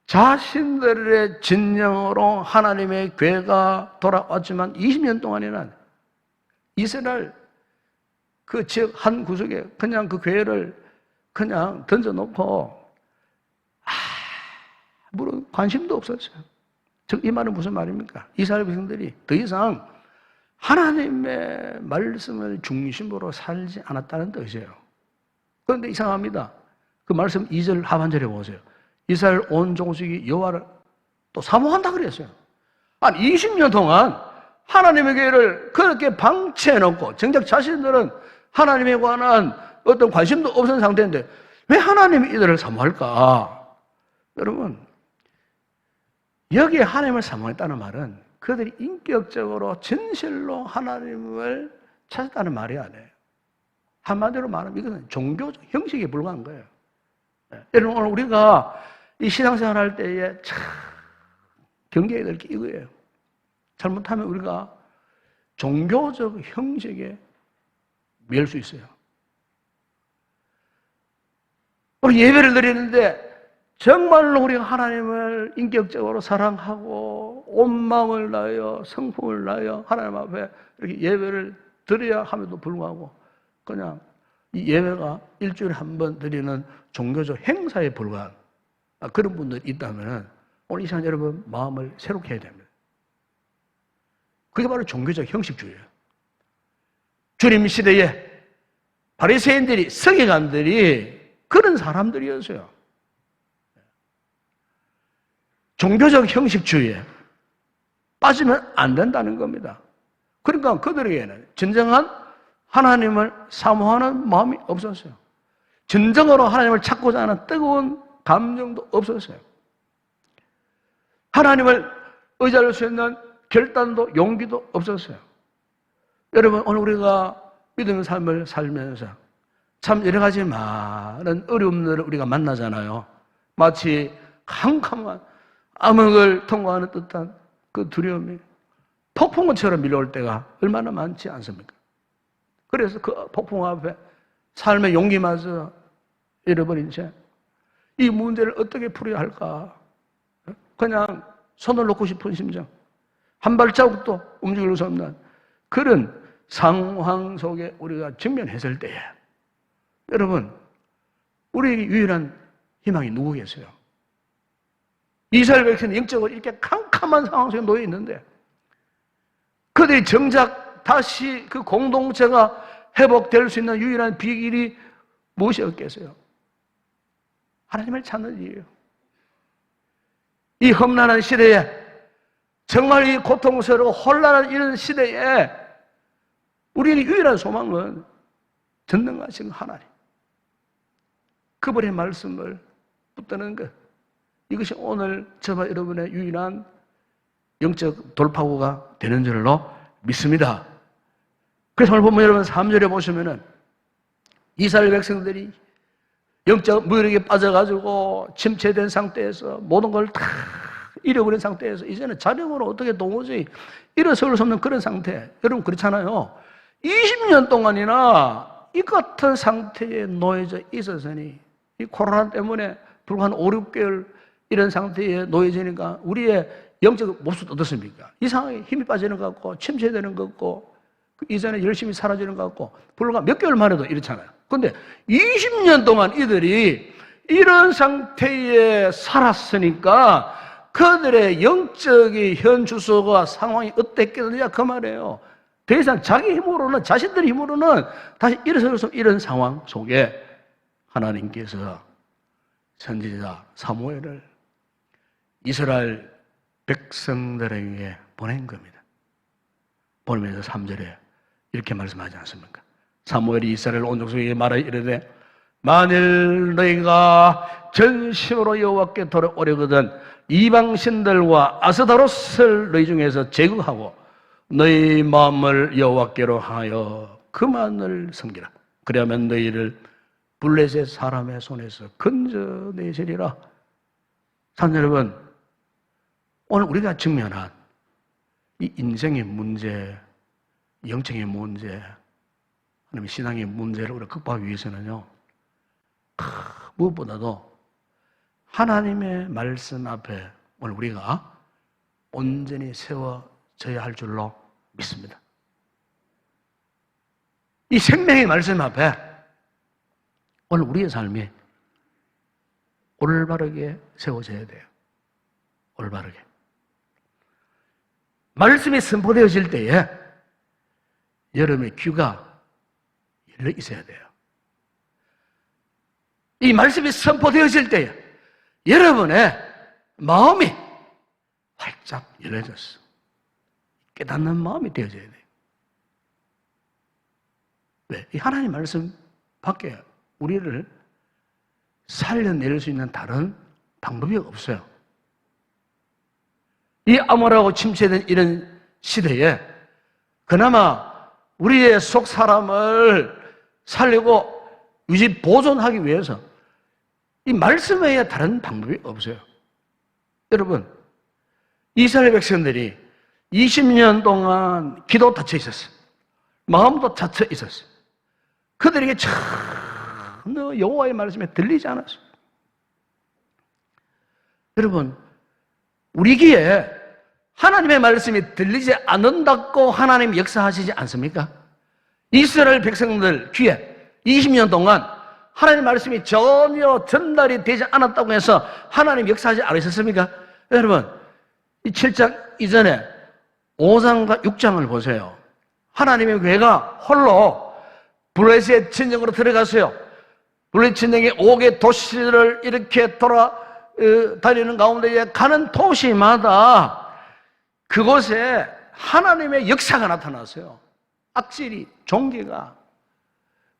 자신들의 진영으로 하나님의 궤가 돌아왔지만 20년 동안에는 이스라엘 그 지역 한 구석에 그냥 그 궤를 그냥 던져놓고 아무런 관심도 없었어요. 즉 이 말은 무슨 말입니까? 이스라엘 백성들이 더 이상 하나님의 말씀을 중심으로 살지 않았다는 뜻이에요. 그런데 이상합니다. 그 말씀 2절 하반절에 보세요. 이스라엘 온 종족이 여호와를 또 사모한다 그랬어요. 아니 20년 동안 하나님의 궤를 그렇게 방치해놓고 정작 자신들은 하나님에 관한 어떤 관심도 없는 상태인데 왜 하나님이 이들을 사모할까? 여러분 여기에 하나님을 사모했다는 말은 그들이 인격적으로 진실로 하나님을 찾았다는 말이 아니에요. 한마디로 말하면 이것은 종교적 형식에 불과한 거예요. 여러분 오늘 우리가 이 신앙생활 할 때에 참 경계해야 될 게 이거예요. 잘못하면 우리가 종교적 형식에 매일 수 있어요. 우리 예배를 드리는데 정말로 우리가 하나님을 인격적으로 사랑하고 온 마음을 다하여 성품을 다하여 하나님 앞에 이렇게 예배를 드려야 함에도 불구하고 그냥 이 예배가 일주일에 한 번 드리는 종교적 행사에 불과한 그런 분들이 있다면 오늘 이 시간 여러분 마음을 새롭게 해야 됩니다. 그게 바로 종교적 형식주의예요. 주님 시대에 바리새인들이 서기관들이 그런 사람들이었어요. 종교적 형식주의에 빠지면 안 된다는 겁니다. 그러니까 그들에게는 진정한 하나님을 사모하는 마음이 없었어요. 진정으로 하나님을 찾고자 하는 뜨거운 감정도 없었어요. 하나님을 의지할 수 있는 결단도 용기도 없었어요. 여러분 오늘 우리가 믿음의 삶을 살면서 참 여러 가지 많은 어려움들을 우리가 만나잖아요. 마치 캄캄한 암흑을 통과하는 듯한 그 두려움이 폭풍우처럼 밀려올 때가 얼마나 많지 않습니까? 그래서 그 폭풍 앞에 삶의 용기마저 잃어버린 채 이 문제를 어떻게 풀어야 할까? 그냥 손을 놓고 싶은 심정, 한 발자국도 움직일 수 없는 그런 상황 속에 우리가 직면했을 때에 여러분 우리에게 유일한 희망이 누구 계세요? 이스라엘 백성은 영적으로 이렇게 캄캄한 상황 속에 놓여 있는데 그들이 정작 다시 그 공동체가 회복될 수 있는 유일한 비결이 무엇이었겠어요? 하나님을 찾는 일이에요. 이 험난한 시대에 정말 이 고통스러워 혼란한 이런 시대에 우리의 유일한 소망은 전능하신 하나님, 그분의 말씀을 붙드는 것, 이것이 오늘 저와 여러분의 유일한 영적 돌파구가 되는 줄로 믿습니다. 그래서 오늘 보면 여러분 3절에 보시면은 이스라엘 백성들이 영적 무력에 빠져가지고 침체된 상태에서 모든 걸 다 잃어버린 상태에서 이제는 자력으로 어떻게 도무지 일어설 수 없는 그런 상태. 여러분 그렇잖아요. 20년 동안이나 이 같은 상태에 놓여져 있었으니 이 코로나 때문에 불과 한 5, 6개월 이런 상태에 놓여지니까 우리의 영적 모습도 어떻습니까? 이상하게 힘이 빠지는 것 같고 침체되는 것 같고 이전에 열심히 사라지는 것 같고 불과 몇 개월 만에도 이렇잖아요. 그런데 20년 동안 이들이 이런 상태에 살았으니까 그들의 영적인 현 주소가 상황이 어땠겠느냐 그 말이에요. 더 이상 자기 힘으로는 자신들 힘으로는 다시 일어설 수 없는 이런 상황 속에 하나님께서 선지자 사무엘을 이스라엘 백성들에게 보낸 겁니다. 보내면서 3절에 이렇게 말씀하지 않습니까? 사무엘이 이스라엘 온 족속에게 말하여 이르되 만일 너희가 전심으로 여호와께 돌아오려거든 이방신들과 아스다롯을 너희 중에서 제거하고 너희 마음을 여호와께로 하여 그만을 섬기라. 그러면 너희를 블레셋 사람의 손에서 건져내시리라. 산 여러분, 오늘 우리가 직면한 이 인생의 문제, 영적인 문제, 아니면 신앙의 문제를 우리가 극복하기 위해서는요, 무엇보다도 하나님의 말씀 앞에 오늘 우리가 온전히 세워져야 할 줄로 믿습니다. 이 생명의 말씀 앞에 오늘 우리의 삶이 올바르게 세워져야 돼요. 올바르게. 말씀이 선포되어질 때에 여러분의 귀가 열려 있어야 돼요. 이 말씀이 선포되어질 때에 여러분의 마음이 활짝 열려졌어. 깨닫는 마음이 되어져야 돼요. 왜? 이 하나님 말씀 밖에 우리를 살려낼 수 있는 다른 방법이 없어요. 이 암울하고 침체된 이런 시대에 그나마 우리의 속 사람을 살리고 유지 보존하기 위해서 이 말씀 외에 다른 방법이 없어요. 여러분, 이스라엘 백성들이 20년 동안 기도 닫혀 있었어요. 마음도 닫혀 있었어요. 그들에게 전혀 여호와의 말씀에 들리지 않았어요. 여러분, 우리 귀에 하나님의 말씀이 들리지 않는다고 하나님이 역사하시지 않습니까? 이스라엘 백성들 귀에 20년 동안 하나님의 말씀이 전혀 전달이 되지 않았다고 해서 하나님 역사하지 않으셨습니까? 여러분, 이 7장 이전에 5장과 6장을 보세요. 하나님의 교회가 홀로 블레셋 진영으로 들어갔어요. 블레셋 진영의 5개 도시를 이렇게 다니는 가운데 가는 도시마다 그곳에 하나님의 역사가 나타났어요. 악질이, 종기가,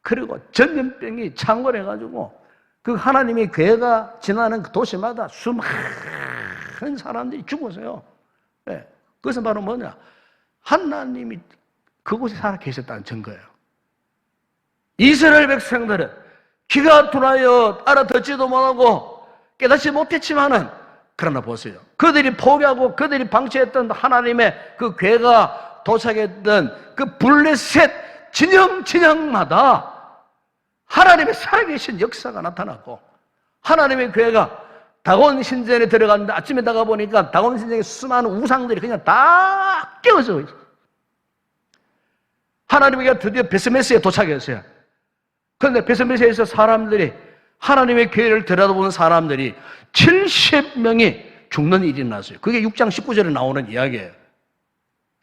그리고 전염병이 창궐해가지고 그 하나님의 교회가 지나는 그 도시마다 수많은 사람들이 죽었어요. 네. 그것은 바로 뭐냐? 하나님이 그곳에 살아 계셨다는 증거예요. 이스라엘 백성들은 귀가 둔하여 알아듣지도 못하고 깨닫지 못했지만은 그러나 보세요. 그들이 포기하고 그들이 방치했던 하나님의 그 괴가 도착했던 그 블레셋 진영마다 하나님의 살아계신 역사가 나타났고 하나님의 괴가 다곤 신전에 들어갔는데 아침에 나가 보니까 다곤 신전에 수많은 우상들이 그냥 다 깨어져 있어요. 하나님의 괴가 드디어 베스메스에 도착했어요. 그런데 베스메스에서 사람들이 하나님의 교회를 들여다보는 사람들이 70명이 죽는 일이 났어요. 그게 6장 19절에 나오는 이야기예요.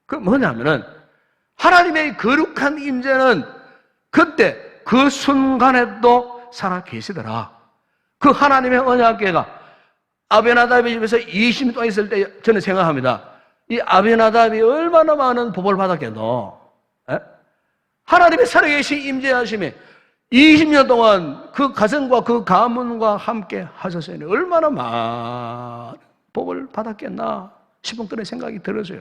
그 뭐냐면은 하나님의 거룩한 임재는 그때 그 순간에도 살아 계시더라. 그 하나님의 언약궤가 아베나답의 집에서 20년 동안 있을 때 저는 생각합니다. 이 아베나답이 얼마나 많은 복을 받았겠노. 하나님의 살아계신 임재하심이 20년 동안 그 가정과 그 가문과 함께 하셨어요. 얼마나 많은 복을 받았겠나 싶은 그런 생각이 들었어요.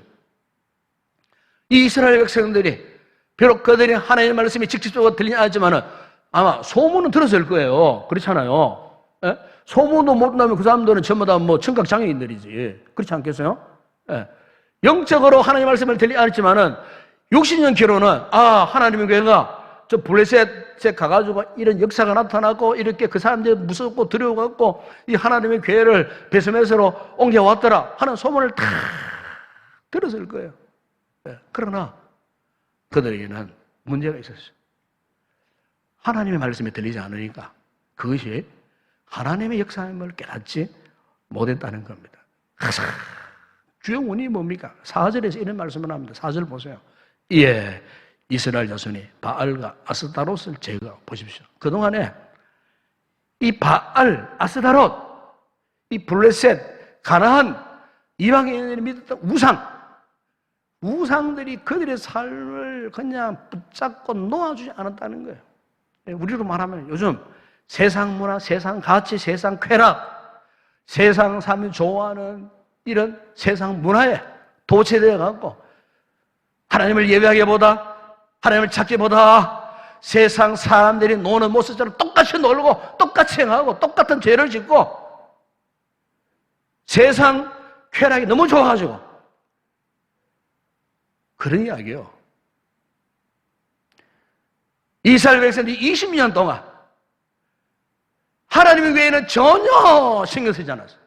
이 이스라엘 백성들이 비록 그들이 하나님의 말씀이 직접적으로 들리지 않았지만 아마 소문은 들었을 거예요. 그렇잖아요. 예? 소문도 못 나면 그 사람들은 전부 다 뭐 청각 장애인들이지. 그렇지 않겠어요? 예. 영적으로 하나님의 말씀을 들리지 않았지만은 60년 기로는 하나님의 교회가 저 블레셋에 가가지고 이런 역사가 나타나고 이렇게 그 사람들이 무섭고 두려워갖고 이 하나님의 교회를 베스메스로 옮겨왔더라 하는 소문을 다 들었을 거예요. 그러나 그들에게는 문제가 있었어요. 하나님의 말씀이 들리지 않으니까 그것이 하나님의 역사임을 깨닫지 못했다는 겁니다. 항상 주영원이 뭡니까? 4절에서 이런 말씀을 합니다. 4절 보세요. 예, 이스라엘 자손이 바알과 아스타롯을 제거하고 보십시오. 그동안에 이 바알, 아스타롯, 이 블레셋, 가나안, 이방인들이 믿었던 우상들이 그들의 삶을 그냥 붙잡고 놓아주지 않았다는 거예요. 우리로 말하면 요즘 세상 문화, 세상 가치, 세상 쾌락, 세상 삶을 좋아하는 이런 세상 문화에 도취되어 갖고 하나님을 예배하기보다 하나님을 찾기보다 세상 사람들이 노는 모습처럼 똑같이 놀고 똑같이 행하고 똑같은 죄를 짓고 세상 쾌락이 너무 좋아가지고 그런 이야기요. 이스라엘 백성들이 20년 동안 하나님 외에는 전혀 신경 쓰지 않았어요.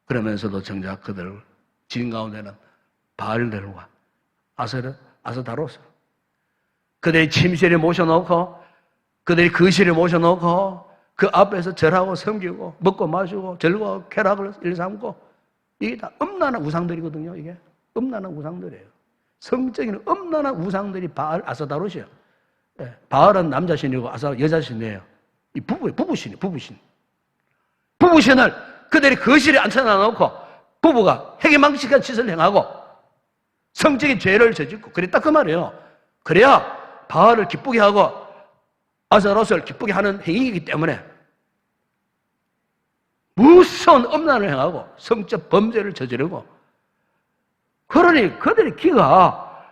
그러면서도 정작 그들 진 가운데는 바알들과 아스타롯을 그들이 침실에 모셔놓고 그들이 거실에 모셔놓고 그 앞에서 절하고 섬기고 먹고 마시고 즐거워 쾌락을 일삼고 이게 다 음란한 우상들이거든요. 이게 음란한 우상들이에요. 성적인 음란한 우상들이 바알 아스타롯이에요. 바알은 남자신이고 아스타롯 여자신이에요. 이 부부신. 부부신을 그들이 거실에 앉혀놔놓고 부부가 해괴망측한 짓을 행하고 성적인 죄를 저짓고 그랬다 그 말이에요. 그래야 바알을 기쁘게 하고 아스타롯을 기쁘게 하는 행위이기 때문에 무서운 음란을 행하고 성적 범죄를 저지르고 그러니 그들의 귀가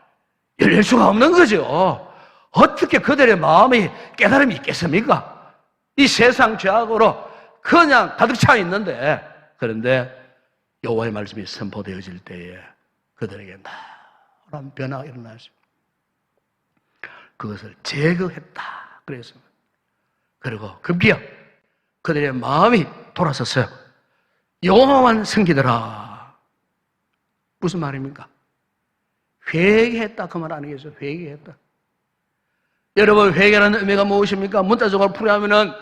열릴 수가 없는 거죠. 어떻게 그들의 마음이 깨달음이 있겠습니까? 이 세상 죄악으로 그냥 가득 차 있는데 그런데 여호와의 말씀이 선포되어질 때에 그들에게 나란 변화가 일어났습니다. 그것을 제거했다 그랬습니다. 그리고 급기야 그들의 마음이 돌아섰어요. 여호와만 섬기더라. 무슨 말입니까? 회개했다 그 말 아니겠어요? 회개했다. 여러분 회개라는 의미가 무엇입니까? 문자적으로 풀이하면은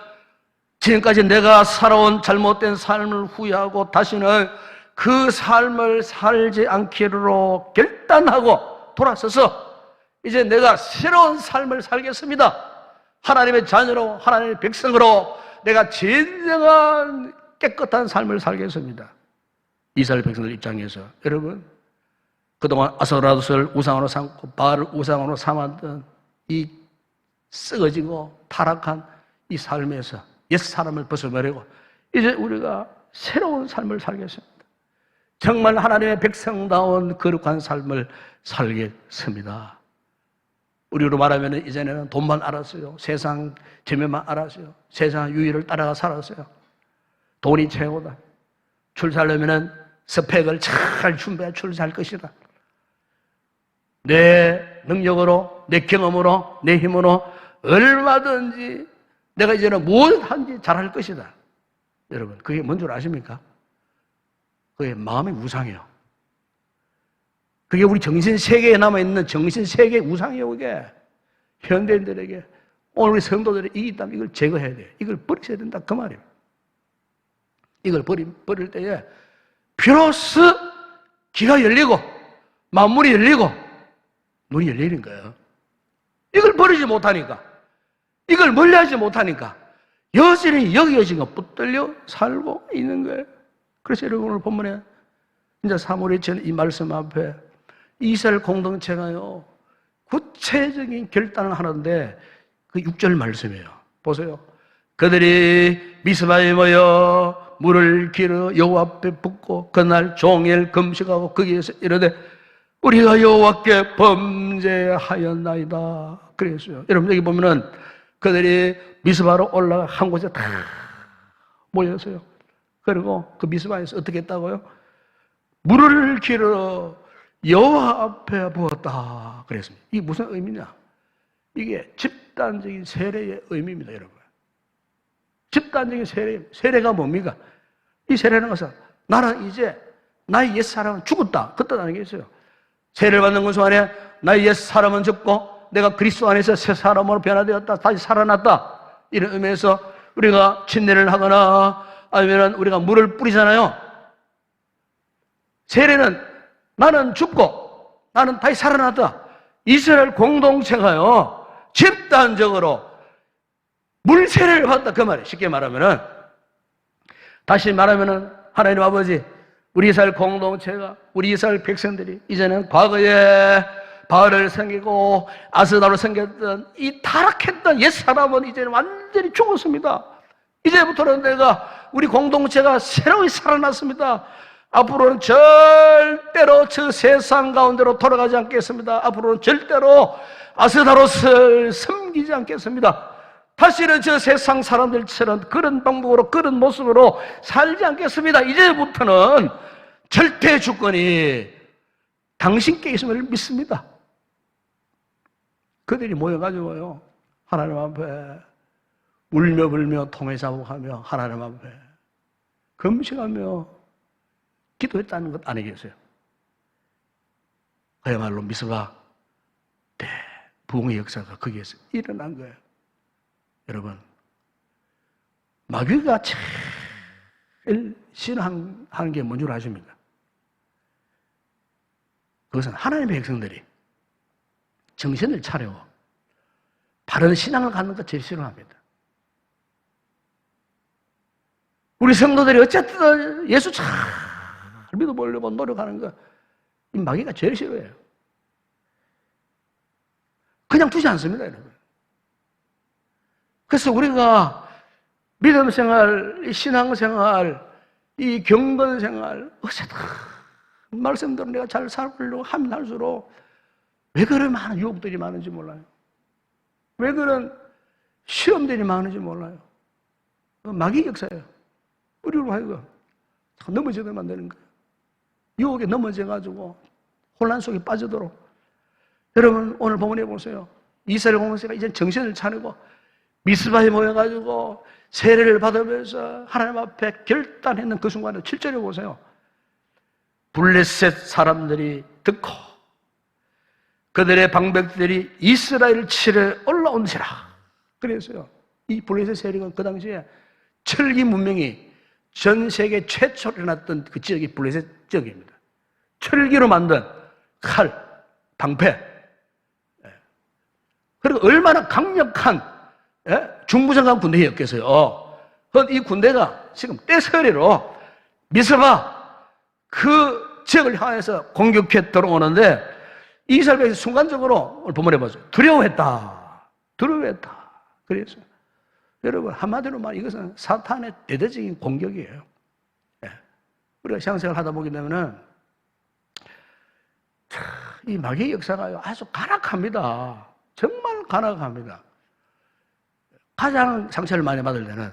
지금까지 내가 살아온 잘못된 삶을 후회하고 다시는 그 삶을 살지 않기로 결단하고 돌아서서 이제 내가 새로운 삶을 살겠습니다. 하나님의 자녀로 하나님의 백성으로 내가 진정한 깨끗한 삶을 살겠습니다. 이스라엘 백성들 입장에서 여러분 그동안 아스타롯을 우상으로 삼고 바알을 우상으로 삼았던 이 썩어지고 타락한 이 삶에서 옛사람을 벗어버리고 이제 우리가 새로운 삶을 살겠습니다. 정말 하나님의 백성다운 거룩한 삶을 살겠습니다. 우리로 말하면 이전에는 돈만 알았어요. 세상 재미만 알았어요. 세상 유의를 따라가 살았어요. 돈이 최고다. 출세하려면 스펙을 잘 준비해 출세할 것이다. 내 능력으로, 내 경험으로, 내 힘으로 얼마든지 내가 이제는 뭘 하든지 잘할 것이다. 여러분, 그게 뭔 줄 아십니까? 그게 마음의 우상이에요. 그게 우리 정신세계에 남아있는 정신세계의 우상이에요, 그게. 현대인들에게. 오늘 우리 성도들이 이게 있다면 이걸 제거해야 돼. 이걸 버리셔야 된다. 그 말이에요. 이걸 버릴 때에 비로소 귀가 열리고, 만물이 열리고, 눈이 열리는 거예요. 이걸 버리지 못하니까. 이걸 멀리하지 못하니까. 여전히 여기가 붙들려 살고 있는 거예요. 그래서 여러분 오늘 본문에 이제 사무엘이 전 이 말씀 앞에 이스라엘 공동체가요 구체적인 결단을 하는데 그 6절 말씀이에요. 보세요. 그들이 미스바에 모여 물을 길어 여호와 앞에 붓고 그날 종일 금식하고 거기에서 이르되 우리가 여호와께 범죄하였나이다. 그랬어요. 여러분 여기 보면은 그들이 미스바로 올라가 한 곳에 다 모였어요. 그리고 그 미스바에서 어떻게 했다고요? 물을 길어 여호와 앞에 부었다. 그랬습니다. 이게 무슨 의미냐? 이게 집단적인 세례의 의미입니다, 여러분. 집단적인 세례가 뭡니까? 이 세례는 것은 나는 이제 나의 옛사람은 죽었다, 그 뜻 아니겠어요? 세례를 받는 것은 안에 나의 옛사람은 죽고 내가 그리스도 안에서 새 사람으로 변화되었다, 다시 살아났다, 이런 의미에서 우리가 침례를 하거나 아니면 우리가 물을 뿌리잖아요. 세례는 나는 죽고 나는 다시 살아났다. 이스라엘 공동체가요, 집단적으로 물 세례를 받았다, 그 말이에요. 쉽게 말하면은, 다시 말하면은 하나님 아버지, 우리 이스라엘 공동체가, 우리 이스라엘 백성들이 이제는 과거에 바알을 섬기고 아스다로 섬겼던 이 타락했던 옛사람은 이제는 완전히 죽었습니다. 이제부터는 내가, 우리 공동체가 새로이 살아났습니다. 앞으로는 절대로 저 세상 가운데로 돌아가지 않겠습니다. 앞으로는 절대로 아스다롯을 섬기지 않겠습니다. 다시는 저 세상 사람들처럼 그런 방법으로, 그런 모습으로 살지 않겠습니다. 이제부터는 절대 주권이 당신께 있음을 믿습니다. 그들이 모여가지고요, 하나님 앞에 울며 불며 통회 자복하며 하나님 앞에 금식하며 기도했다는 것 아니겠어요? 그야말로 미스바 대부흥의 역사가 거기에서 일어난 거예요. 여러분, 마귀가 제일 싫어하는 게 뭔 줄 아십니까? 그것은 하나님의 백성들이 정신을 차리고 바른 신앙을 갖는 것 제일 싫어합니다. 우리 성도들이 어쨌든 예수 잘 믿어보려고 노력하는 거, 이 마귀가 제일 싫어해요. 그냥 두지 않습니다, 여러분. 그래서 우리가 믿음 생활, 신앙 생활, 이 경건 생활, 어쨌든 말씀대로 내가 잘 살려고 하면 할수록 왜 그런 많은 유혹들이 많은지 몰라요. 왜 그런 시험들이 많은지 몰라요. 마귀 역사예요. 우리로 하여금 넘어지게 만드는 거예요. 유혹에 넘어져가지고 혼란 속에 빠지도록. 여러분, 오늘 본문에 보세요. 이스라엘 공동체가 이제 정신을 차리고 미스바에 모여가지고 세례를 받으면서 하나님 앞에 결단했는 그 순간에 7절에 보세요. 블레셋 사람들이 듣고 그들의 방백들이 이스라엘 칠에 올라온지라. 그래서요, 이 블레셋 세력은 그 당시에 철기 문명이 전 세계 최초로 일어났던 그 지역이 블레셋 지역입니다. 철기로 만든 칼, 방패. 그리고 얼마나 강력한 중부장관 군대였겠어요. 이 군대가 지금 떼서리로 미스바 그 지역을 향해서 공격해 들어오는데 이스라엘 백성이 순간적으로 오늘 본문에 보죠. 두려워했다. 그래서 여러분, 한마디로 말하면 이것은 사탄의 대대적인 공격이에요. 우리가 신앙생활 하다 보게 되면은 이 마귀의 역사가 아주 간악합니다. 정말 간악합니다. 가장 상처를 많이 받을 때는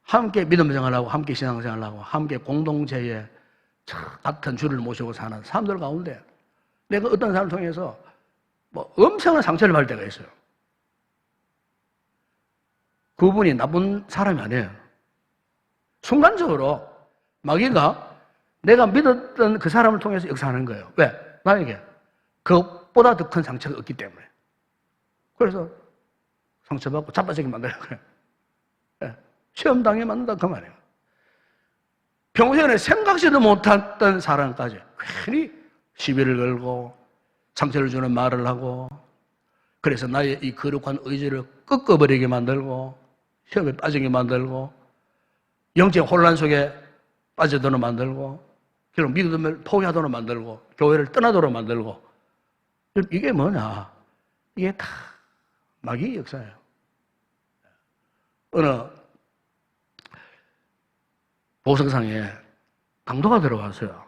함께 믿음 생활하고 함께 신앙생활하고 함께 공동체에 같은 주를 모시고 사는 사람들 가운데 내가 어떤 사람을 통해서 엄청난 상처를 받을 때가 있어요. 그분이 나쁜 사람이 아니에요. 순간적으로 마귀가 내가 믿었던 그 사람을 통해서 역사하는 거예요. 왜? 나에게 그것보다 더 큰 상처가 없기 때문에. 그래서 상처받고 자빠지게 만드는 거예요. 시험당해 만든다 그 말이에요. 평소에 생각지도 못했던 사람까지 괜히 시비를 걸고 상처를 주는 말을 하고, 그래서 나의 이 거룩한 의지를 꺾어버리게 만들고 시험에 빠지게 만들고 영적 혼란 속에 빠져도록 만들고 결국 믿음을 포기하도록 만들고 교회를 떠나도록 만들고. 이게 뭐냐? 이게 다 마귀의 역사예요. 어느 보석상에 강도가 들어갔어요.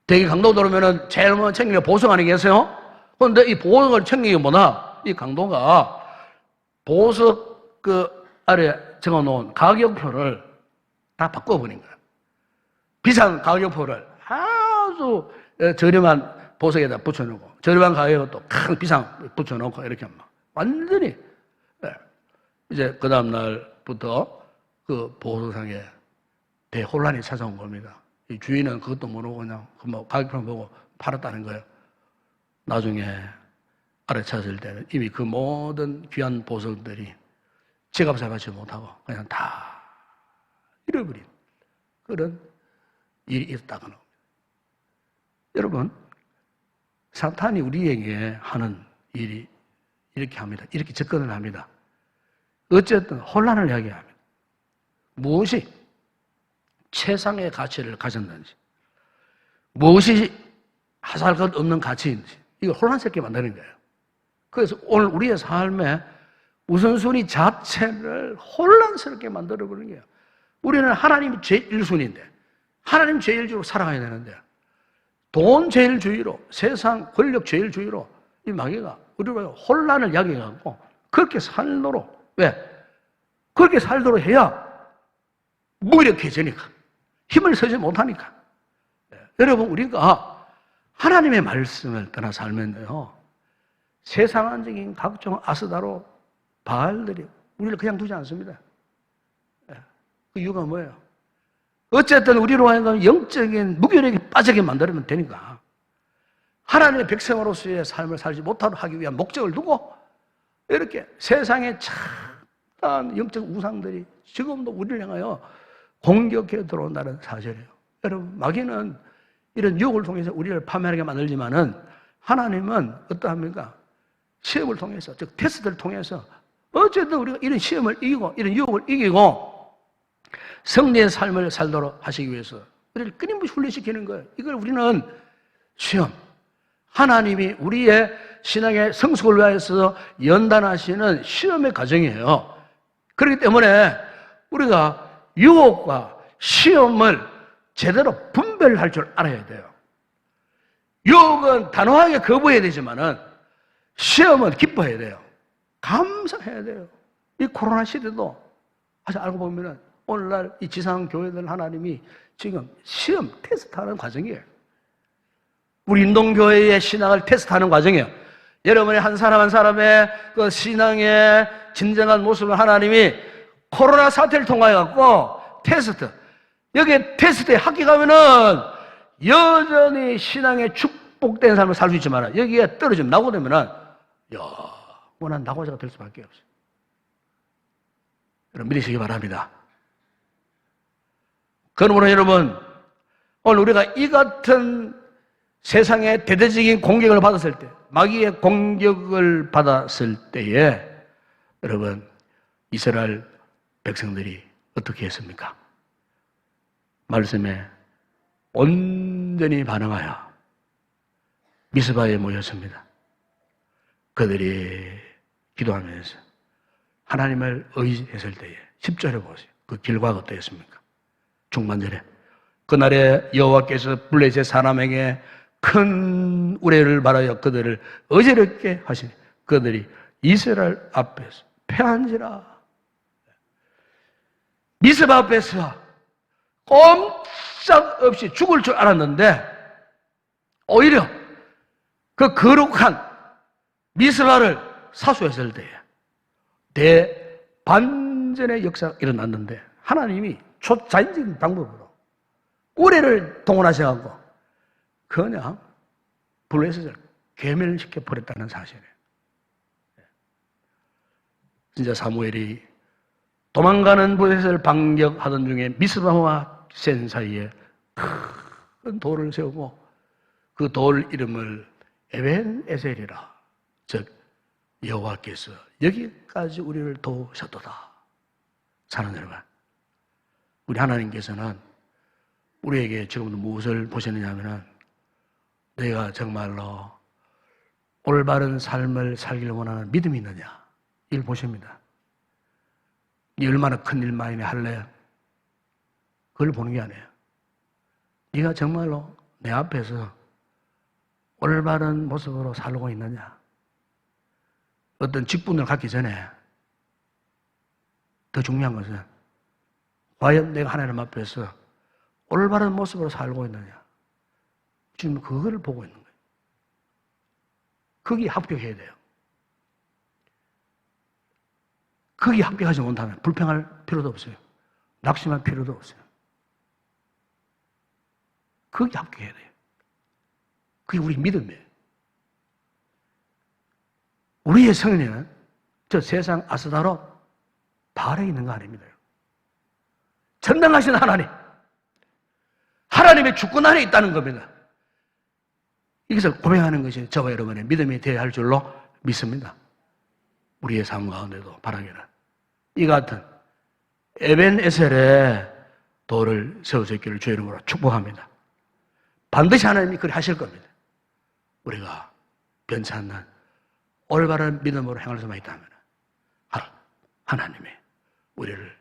대개 강도 들어오면은 제일 먼저 챙기는 게 보석 아니겠어요? 그런데 이 보석을 챙기기 보다 이 강도가 보석 그 아래 적어놓은 가격표를 다 바꿔버린 거예요. 비싼 가격표를 아주 저렴한 보석에다 붙여놓고 저렴한 가격에 또 큰 비상 붙여놓고 이렇게 막 완전히 이제 그 다음 날부터 그 보석상에 대혼란이 찾아온 겁니다. 이 주인은 그것도 모르고 그냥 뭐 가격표만 보고 팔았다는 거예요. 나중에 알아챘을 때는 이미 그 모든 귀한 보석들이 지갑을 받지 못하고 그냥 다 잃어버린 그런 일이 있었다고 합니다. 여러분, 사탄이 우리에게 하는 일이 이렇게 합니다. 이렇게 접근을 합니다. 어쨌든 혼란을 이야기합니다. 무엇이 최상의 가치를 가졌는지, 무엇이 하살 것 없는 가치인지, 이걸 혼란스럽게 만드는 거예요. 그래서 오늘 우리의 삶의 우선순위 자체를 혼란스럽게 만들어버리는 거예요. 우리는 하나님이 제1순위인데, 하나님 제1주의로 살아가야 되는데, 돈 제일주의로, 세상 권력 제일주의로 이 마귀가 우리가 혼란을 야기해갖고 그렇게 살도록, 왜? 그렇게 살도록 해야 무기력해지니까, 힘을 쓰지 못하니까. 여러분, 우리가 하나님의 말씀을 떠나 살면요, 세상적인 각종 아스다로 바알들이 우리를 그냥 두지 않습니다. 그 이유가 뭐예요? 어쨌든 우리로 하여금 영적인 무기력에 빠지게 만들면 되니까 하나님의 백성으로서의 삶을 살지 못하도록 하기 위한 목적을 두고 이렇게 세상의 참다한 영적 우상들이 지금도 우리를 향하여 공격해 들어온다는 사실이에요. 여러분, 마귀는 이런 유혹을 통해서 우리를 파멸하게 만들지만은 하나님은 어떠합니까? 시험을 통해서, 즉 테스트를 통해서 어쨌든 우리가 이런 시험을 이기고 이런 유혹을 이기고 승리의 삶을 살도록 하시기 위해서 우리를 끊임없이 훈련시키는 거예요. 이걸 우리는 시험, 하나님이 우리의 신앙의 성숙을 위하여서 연단하시는 시험의 과정이에요. 그렇기 때문에 우리가 유혹과 시험을 제대로 분별할 줄 알아야 돼요. 유혹은 단호하게 거부해야 되지만은 시험은 기뻐해야 돼요. 감사해야 돼요. 이 코로나 시대도 사실 알고 보면은 오늘날 이 지상교회들 하나님이 지금 시험 테스트하는 과정이에요. 우리 인동교회의 신앙을 테스트하는 과정이에요. 여러분의 한 사람 한 사람의 그 신앙의 진정한 모습을 하나님이 코로나 사태를 통하여갖고 테스트, 여기에 테스트에 합격하면은 여전히 신앙의 축복된 삶을 살 수 있지만 여기에 떨어지면 낙오되면은 영원한 낙오자가 될 수밖에 없어요. 여러분 믿으시기 바랍니다. 그러므로 여러분, 오늘 우리가 이 같은 세상의 대대적인 공격을 받았을 때, 마귀의 공격을 받았을 때에 여러분, 이스라엘 백성들이 어떻게 했습니까? 말씀에 온전히 반응하여 미스바에 모였습니다. 그들이 기도하면서 하나님을 의지했을 때에 10절에 보세요. 그 결과가 어떠했습니까? 중반절에 그날에 여호와께서 블레셋 사람에게 큰 우레를 말하여 그들을 어지럽게 하시니 그들이 이스라엘 앞에서 패한지라. 미스바 앞에서 꼼짝없이 죽을 줄 알았는데 오히려 그 거룩한 미스바를 사수했을 때에 대반전의 역사가 일어났는데 하나님이 초자연적인 방법으로 우레를 동원하셔갖고 그냥 블레셋을 괴멸시켜 버렸다는 사실이에요. 진짜 사무엘이 도망가는 블레셋을 반격하던 중에 미스바와 센 사이에 큰 돌을 세우고 그 돌 이름을 에벤에셀이라, 즉 여호와께서 여기까지 우리를 도우셨도다. 사랑하는 여러분, 우리 하나님께서는 우리에게 지금도 무엇을 보시느냐 하면은 내가 정말로 올바른 삶을 살기를 원하는 믿음이 있느냐 이걸 보십니다. 네 얼마나 큰 일만이네 할래? 그걸 보는 게 아니에요. 네가 정말로 내 앞에서 올바른 모습으로 살고 있느냐? 어떤 직분을 갖기 전에 더 중요한 것은 과연 내가 하나님 앞에서 올바른 모습으로 살고 있느냐? 지금 그거를 보고 있는 거예요. 거기 합격해야 돼요. 거기 합격하지 못하면 불평할 필요도 없어요. 낙심할 필요도 없어요. 거기 합격해야 돼요. 그게 우리 믿음이에요. 우리의 승리는 저 세상 아스다로 발에 있는 거 아닙니다. 전능하신 하나님, 하나님의 주권 안에 있다는 겁니다. 이것을 고백하는 것이 저와 여러분의 믿음이 되어야 할 줄로 믿습니다. 우리의 삶 가운데도 바라기는 이 같은 에벤에셀의 도를 세워져 있기를 주의 이름으로 축복합니다. 반드시 하나님이 그리 하실 겁니다. 우리가 변치 않는 올바른 믿음으로 행할 수만 있다면 하나님이 우리를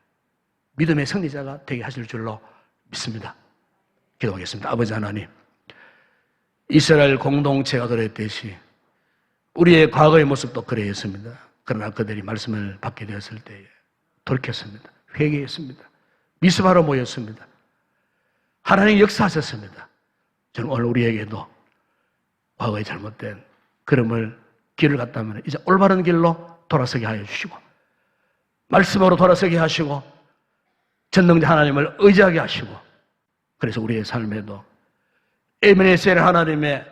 믿음의 승리자가 되게 하실 줄로 믿습니다. 기도하겠습니다. 아버지 하나님, 이스라엘 공동체가 그랬듯이 우리의 과거의 모습도 그랬습니다. 그러나 그들이 말씀을 받게 되었을 때에 돌이켰습니다. 회개했습니다. 미스바로 모였습니다. 하나님 역사하셨습니다. 저는 오늘 우리에게도 과거의 잘못된 길을 갔다면 이제 올바른 길로 돌아서게 하여 주시고 말씀으로 돌아서게 하시고 전능자 하나님을 의지하게 하시고 그래서 우리의 삶에도 에베네셀 하나님의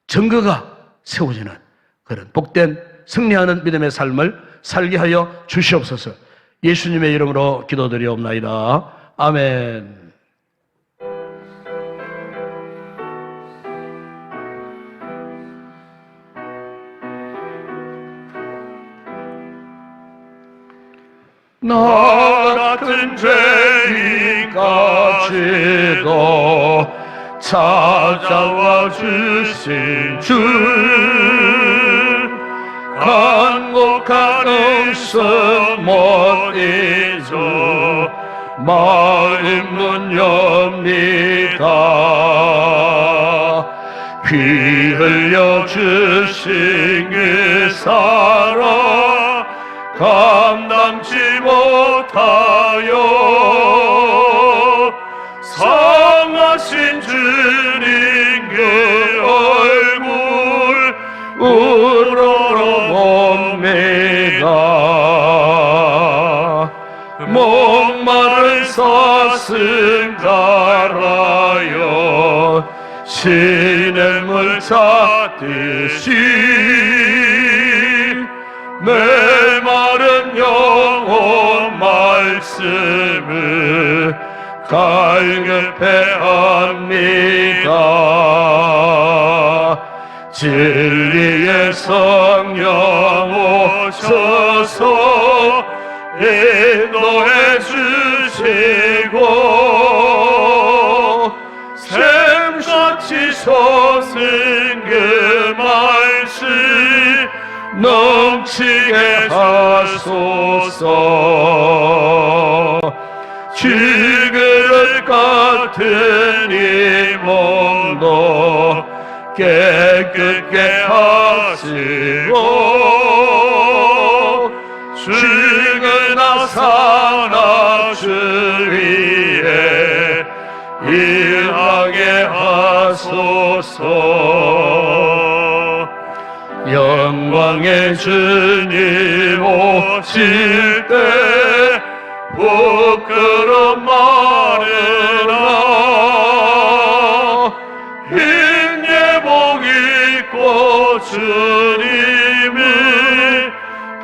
증거가 세워지는 그런 복된 승리하는 믿음의 삶을 살게 하여 주시옵소서. 예수님의 이름으로 기도드리옵나이다. 아멘. 나 같은 죄인까지도 찾아와 주신 주 간곡한 음성 못 잊어 마음 문 엽니다. 피 흘려 주신 그 사랑 감당치 못하여 상하신 주님 그 얼굴 우러봅니다. 목마른 사슴 갈아요 시냇물 찾듯이 메마른 영혼 말씀을 갈급해합니다. 진리의 성령 오셔서 인도해 주시고 샘같이 솟은 그 말씀 넘치게 하소서. 쥐그릇 같은 이 몸도 깨끗게 하시고 죽으나 사나 주 위에 일하게 하소서. 영광의 주님 오실 때 부끄러움 마르라. 흰 예복 입고 주님을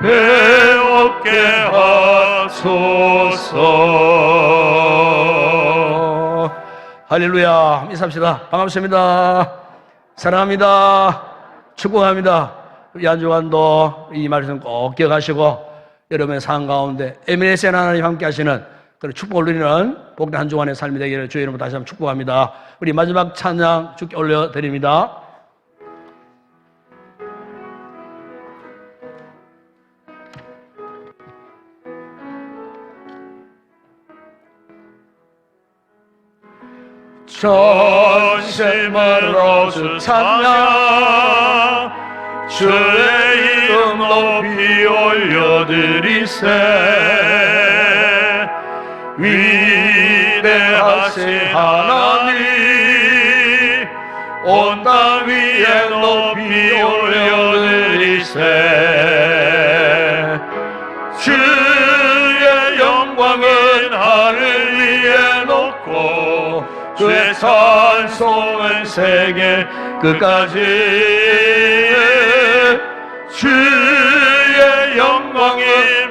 배웠게 하소서. 할렐루야. 인사합시다. 반갑습니다. 사랑합니다. 축복합니다. 우리 한 주간도 이 말씀 꼭 기억하시고 여러분의 삶 가운데 에베네셀 하나님 함께 하시는 그런 축복을 누리는 복된 한 주간의 삶이 되기를 주의 이름으로 다시 한번 축복합니다. 우리 마지막 찬양 주께 올려드립니다. 전심으로 주 찬양 주의 이름 높이 올려드리세. 위대하신 하나님 온 땅 위에 높이 올려드리세. 드리세 주의 영광은 하늘 위에 놓고 주의 찬송은 세계 끝까지 주의 영광이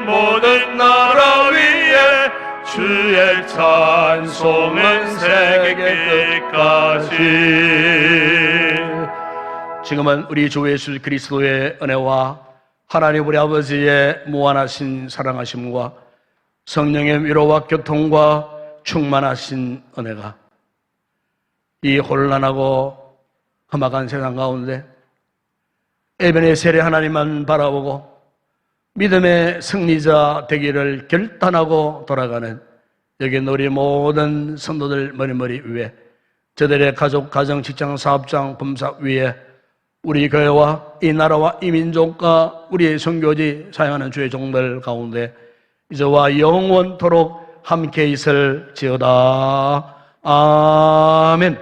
모든 나라 위에 주의 찬송은 세계 끝까지. 지금은 우리 주 예수 그리스도의 은혜와 하나님 우리 아버지의 무한하신 사랑하심과 성령의 위로와 교통과 충만하신 은혜가 이 혼란하고 험악한 세상 가운데 에베네셀의 하나님만 바라보고 믿음의 승리자 되기를 결단하고 돌아가는 여기 있는 우리 모든 성도들 머리머리 위에 저들의 가족, 가정, 직장, 사업장, 범사 위에 우리 교회와 이 나라와 이 민족과 우리의 선교지 사용하는 주의 종들 가운데 이제와 영원토록 함께 있을지어다. 아멘.